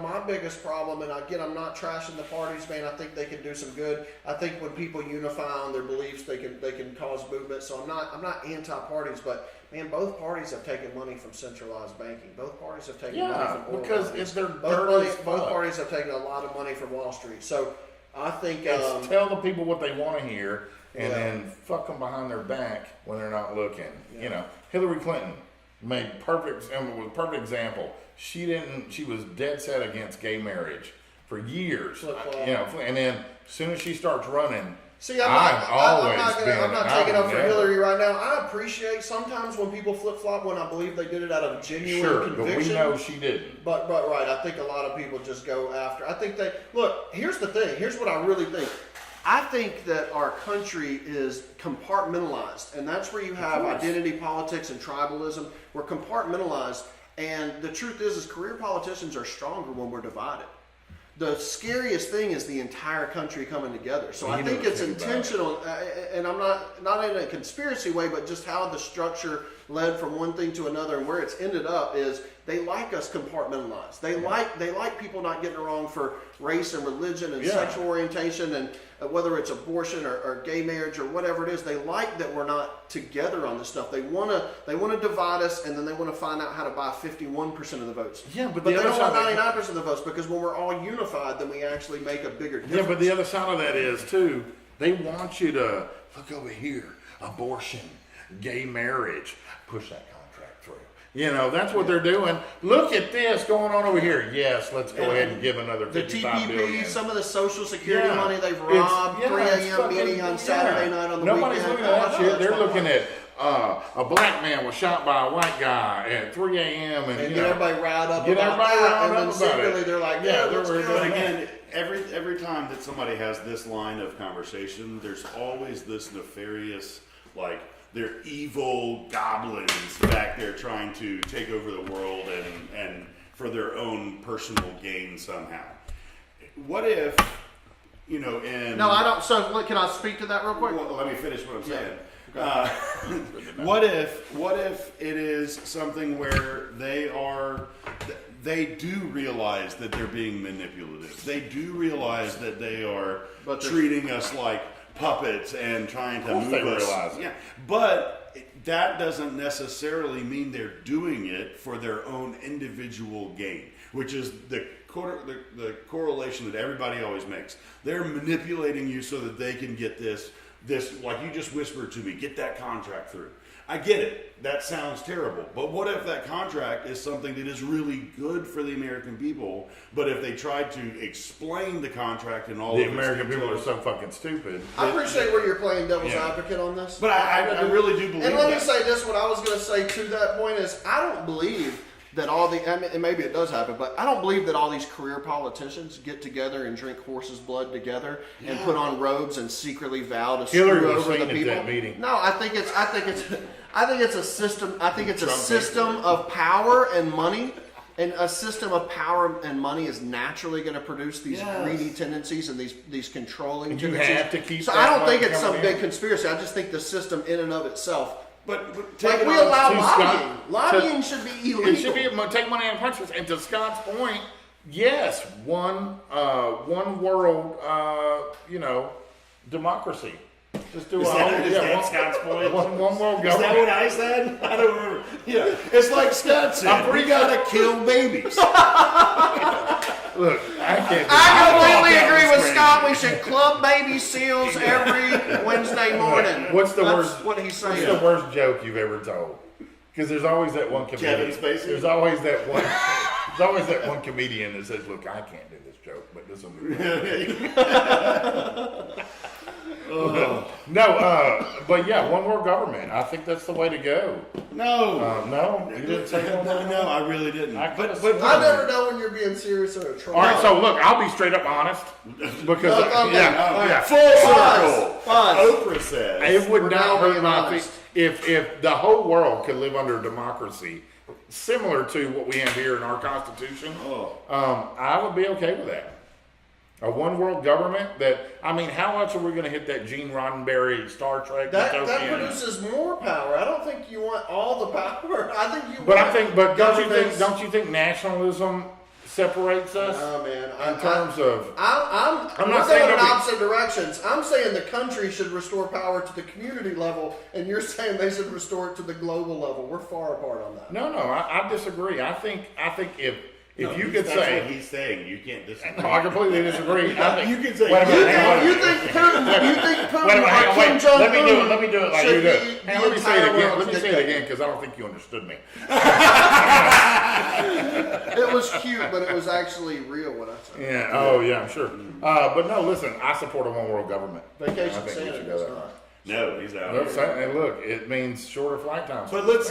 My biggest problem, and again, I'm not trashing the parties, man. I think they can do some good. I think when people unify on their beliefs, they can cause movement. So I'm not anti-parties, but man, both parties have taken money from centralized banking. Both parties have taken money from oil because companies. it's their both parties have taken a lot of money from Wall Street. So I think tell the people what they want to hear. And Yeah. then fuck them behind their back when they're not looking. Yeah. Hillary Clinton made perfect example. She was dead set against gay marriage for years. And then as soon as she starts running, see, I'm not taking up for Yeah. Hillary right now. I appreciate sometimes when people flip flop when I believe they did it out of genuine conviction. But we know she didn't. But right, I think a lot of people just go after. I think look. Here's the thing. Here's what I really think. I think that our country is compartmentalized, and that's where you have identity politics and tribalism. We're compartmentalized, and the truth is career politicians are stronger when we're divided. The scariest thing is the entire country coming together. So I think it's intentional, and I'm not in a conspiracy way, but just how the structure led from one thing to another, and where it's ended up is they like us compartmentalized. They like people not getting it wrong for race and religion and sexual orientation, and whether it's abortion or gay marriage or whatever it is. They like that we're not together on this stuff. They want to divide us, and then they want to find out how to buy 51% of the votes. Yeah, but they don't want 99% of the votes, because when we're all unified, then we actually make a bigger difference. Yeah, but the other side of that is too, they want you to look over here, abortion, gay marriage, push that contract through. That's what they're doing. Look at this going on over here. Yes, let's go ahead and give another the $55 billion. TPP, some of the Social Security money they've robbed, 3 a.m. meeting on Saturday night on the Nobody's weekend. looking at that shit. They're looking at a black man was shot by a white guy at 3 a.m. and get everybody riled up get about everybody that, riled and then up about secretly it. they're like, Yeah, let's they're go. Again, every time that somebody has this line of conversation, there's always this nefarious, like, they're evil goblins back there trying to take over the world and for their own personal gain somehow. What if, No, I don't. So, can I speak to that real quick? Well, let me finish what I'm saying. What if it is something where they do realize that they're being manipulative. They do realize that they are treating us like puppets and trying to move us. Yeah, but that doesn't necessarily mean they're doing it for their own individual gain, which is the correlation that everybody always makes. They're manipulating you so that they can get this, like you just whispered to me, get that contract through. I get it. That sounds terrible. But what if that contract is something that is really good for the American people, but if they tried to explain the contract and all the of American people are so fucking stupid. I appreciate where you're playing devil's advocate on this. But I really do believe And let me that. say this, what I was going to say to that point is, I don't believe that and maybe it does happen, but I don't believe that all these career politicians get together and drink horse's blood together and put on robes and secretly vow to screw over the people. That meeting. No, I think it's a system. I think it's a system of power and money. And a system of power and money is naturally going to produce these greedy tendencies and these controlling And you tendencies. have to keep So that I don't money think it's some coming big in. conspiracy. I just think the system in and of itself. But Like we allow to lobbying. Scott- Lobbying should be illegal. It should be take money out of punches. And to Scott's point, yes, one world, democracy. Just do Is that Scott's point? One world government. Is that what I said? I don't remember. Yeah, it's like Scott said. We gotta kill babies. Look, I can't. I completely agree with Scott. We should club baby seals every Wednesday morning. What's the That's worst? what he's saying. What's the worst joke you've ever told? Because there's always that one comedian. Kevin Spacey? There's always that one. There's always that one comedian that says, "Look, I can't do this joke, but this will be." But yeah, one world government. I think that's the way to go. No, No, you didn't say one world no, I really didn't. But I never know when you're being serious or a troll. all right, so look, I'll be straight up honest because Full circle. Fuzz. Oprah says. it would We're not now hurt being my honest. feelings if the whole world could live under democracy, similar to what we have here in our Constitution. I would be okay with that. A one world government that, I mean, how much are we going to hit that Gene Roddenberry Star Trek? That utopian? produces more power. I don't think you want all the power. I think you. But want I think, but governments- don't you think nationalism separates us? No, man. In terms of, I'm not we're saying going in nobody- opposite directions. I'm saying the country should restore power to the community level, and you're saying they should restore it to the global level. We're far apart on that. no, I disagree. I think if you could that's say, what he's saying. You can't disagree. no, I completely disagree. I think, You can say- wait a minute, hang on. You think Putin? You think Putin Wait a minute, hang or on, Kim wait. Jong-un Let me do it like you do. should be Hang on, the let me say it entire again. world's Let me say it dictator? again because I don't think you understood me. It was cute, but it was actually real when I said it. Yeah. Oh, yeah. I'm sure. But no, listen. I support a one world government. Vacation I think we Santa should does go there. not. No, he's out Look, here. and look, it means shorter flight times. But let's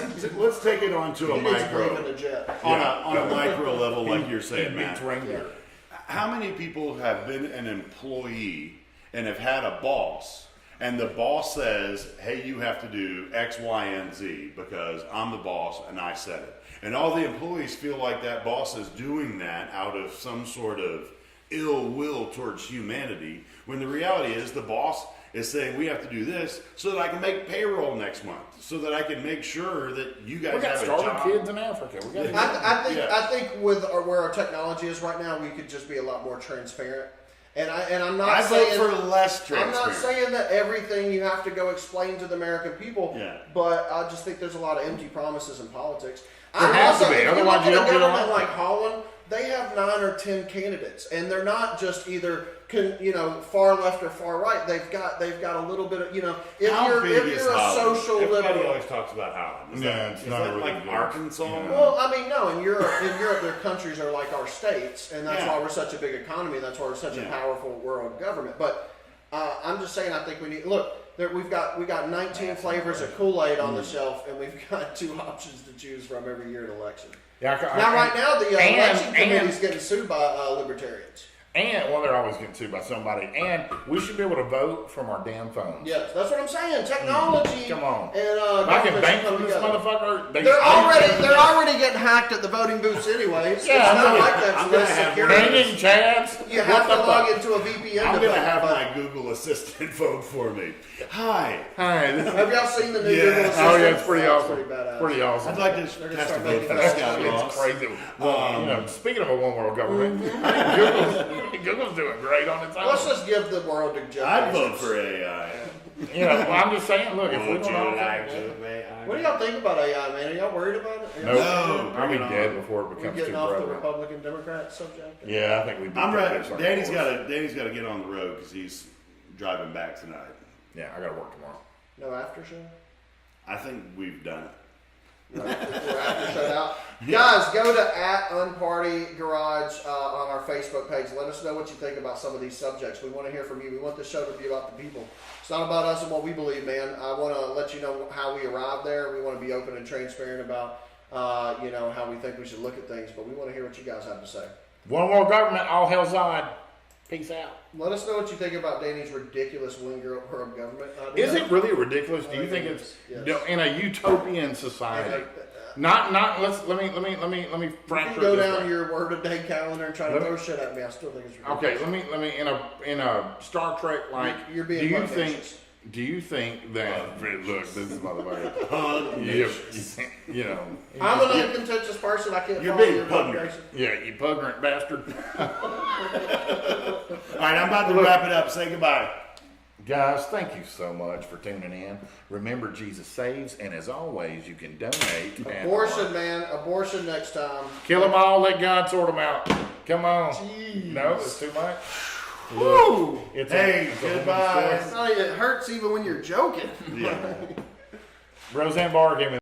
take it on to a He needs to breathe in micro. a jet. On a micro level, like you're saying, It Matt. means reindeer. How many people have been an employee and have had a boss, and the boss says, hey, you have to do X, Y, and Z because I'm the boss and I said it. And all the employees feel like that boss is doing that out of some sort of ill will towards humanity, when the reality is the boss is saying we have to do this so that I can make payroll next month, so that I can make sure that you guys We got have a starving job. kids in Africa. We got I think with where our technology is right now, we could just be a lot more transparent. And I'm not I saying vote for less I'm not transparent. saying that everything you have to go explain to the American people. Yeah. But I just think there's a lot of empty promises in politics. There has to be, If you otherwise look you at a don't get government elected. like Holland, they have 9 or 10 candidates, and they're not just either far left or far right. They've got a little bit of if How you're big is a Holland? social Everybody liberal. always talks about Holland. Is Yeah, that, it's is not that really like good. Arkansas? Yeah. Well, I mean, no. In Europe, their countries are like our states, and that's Yeah. why we're such a big economy. That's why we're such a Yeah. powerful world government. But I'm just saying, I think we need look. We got 19 flavors of Kool-Aid on the shelf, and we've got 2 options to choose from every year at election. Yeah, Now, right now, the election and- committee's getting sued by libertarians. And they're always getting sued by somebody. And we should be able to vote from our damn phones. Yes, that's what I'm saying. Technology. Come on. And If I can governments bank come from this together. motherfucker. They're already getting hacked at the voting booths anyway. So Yeah, it's not I'm like that's gonna less have security. Banging Chads. You What have the to log fuck? into a VPN. I'm to gonna vote, have but- my Google Assistant vote for me. Hi, Hi. This is, Have y'all seen the new Yeah. Google Assistant? oh yeah, it's pretty That's awesome. Pretty badass. Pretty awesome. I'd like to They're gonna cast a start vote making for that Scott stuff. It's Ross. crazy. Well, speaking of a one world government, I think Google's doing great on its own. Let's just give the world to Jeff I'd Bezos. vote for AI. Well, I'm just saying, look, if we Would don't you all like think- to be What do y'all think about AI, man? Are y'all worried about it? No, No, I'll be bring it dead on. before it We're becomes getting too off the prevalent. Republican Democrat subject. Yeah, I think we. I'm ready. Danny's got got to get on the road because he's driving back tonight. Yeah, I got to work tomorrow. No after show. I think we've done it. We're after show out. Guys, go to @UnpartyGarage on our Facebook page. Let us know what you think about some of these subjects. We want to hear from you. We want the show to be about the people. It's not about us and what we believe, man. I want to let you know how we arrived there. We want to be open and transparent about, how we think we should look at things. But we want to hear what you guys have to say. One world government, all hell Zod. Peace out. Let us know what you think about Danny's ridiculous world government idea. Is it really ridiculous? Do you think it's in a utopian society? Not. Let me You can fracture go it this down way. your word a day calendar and try to throw shit at me. I still think it's ridiculous. Okay, let me in a Star Trek like. You're being do you pugnacious. think that look, this is motherfucker. you know. I'm an uncontentious person. I can't You're follow being your pugnacious. publication. Yeah, you pugrant bastard. All right, I'm about to wrap it up. Say goodbye. Guys, thank you so much for tuning in. Remember, Jesus saves, and as always, you can donate. at Abortion, our- man. Abortion next time. Kill them all, let God sort them out. Come on. Jeez. No, it's too much. Woo! It's Hey, it's a woman's goodbye. choice. It's not, it hurts even when you're joking. Yeah. Roseanne Barr gave me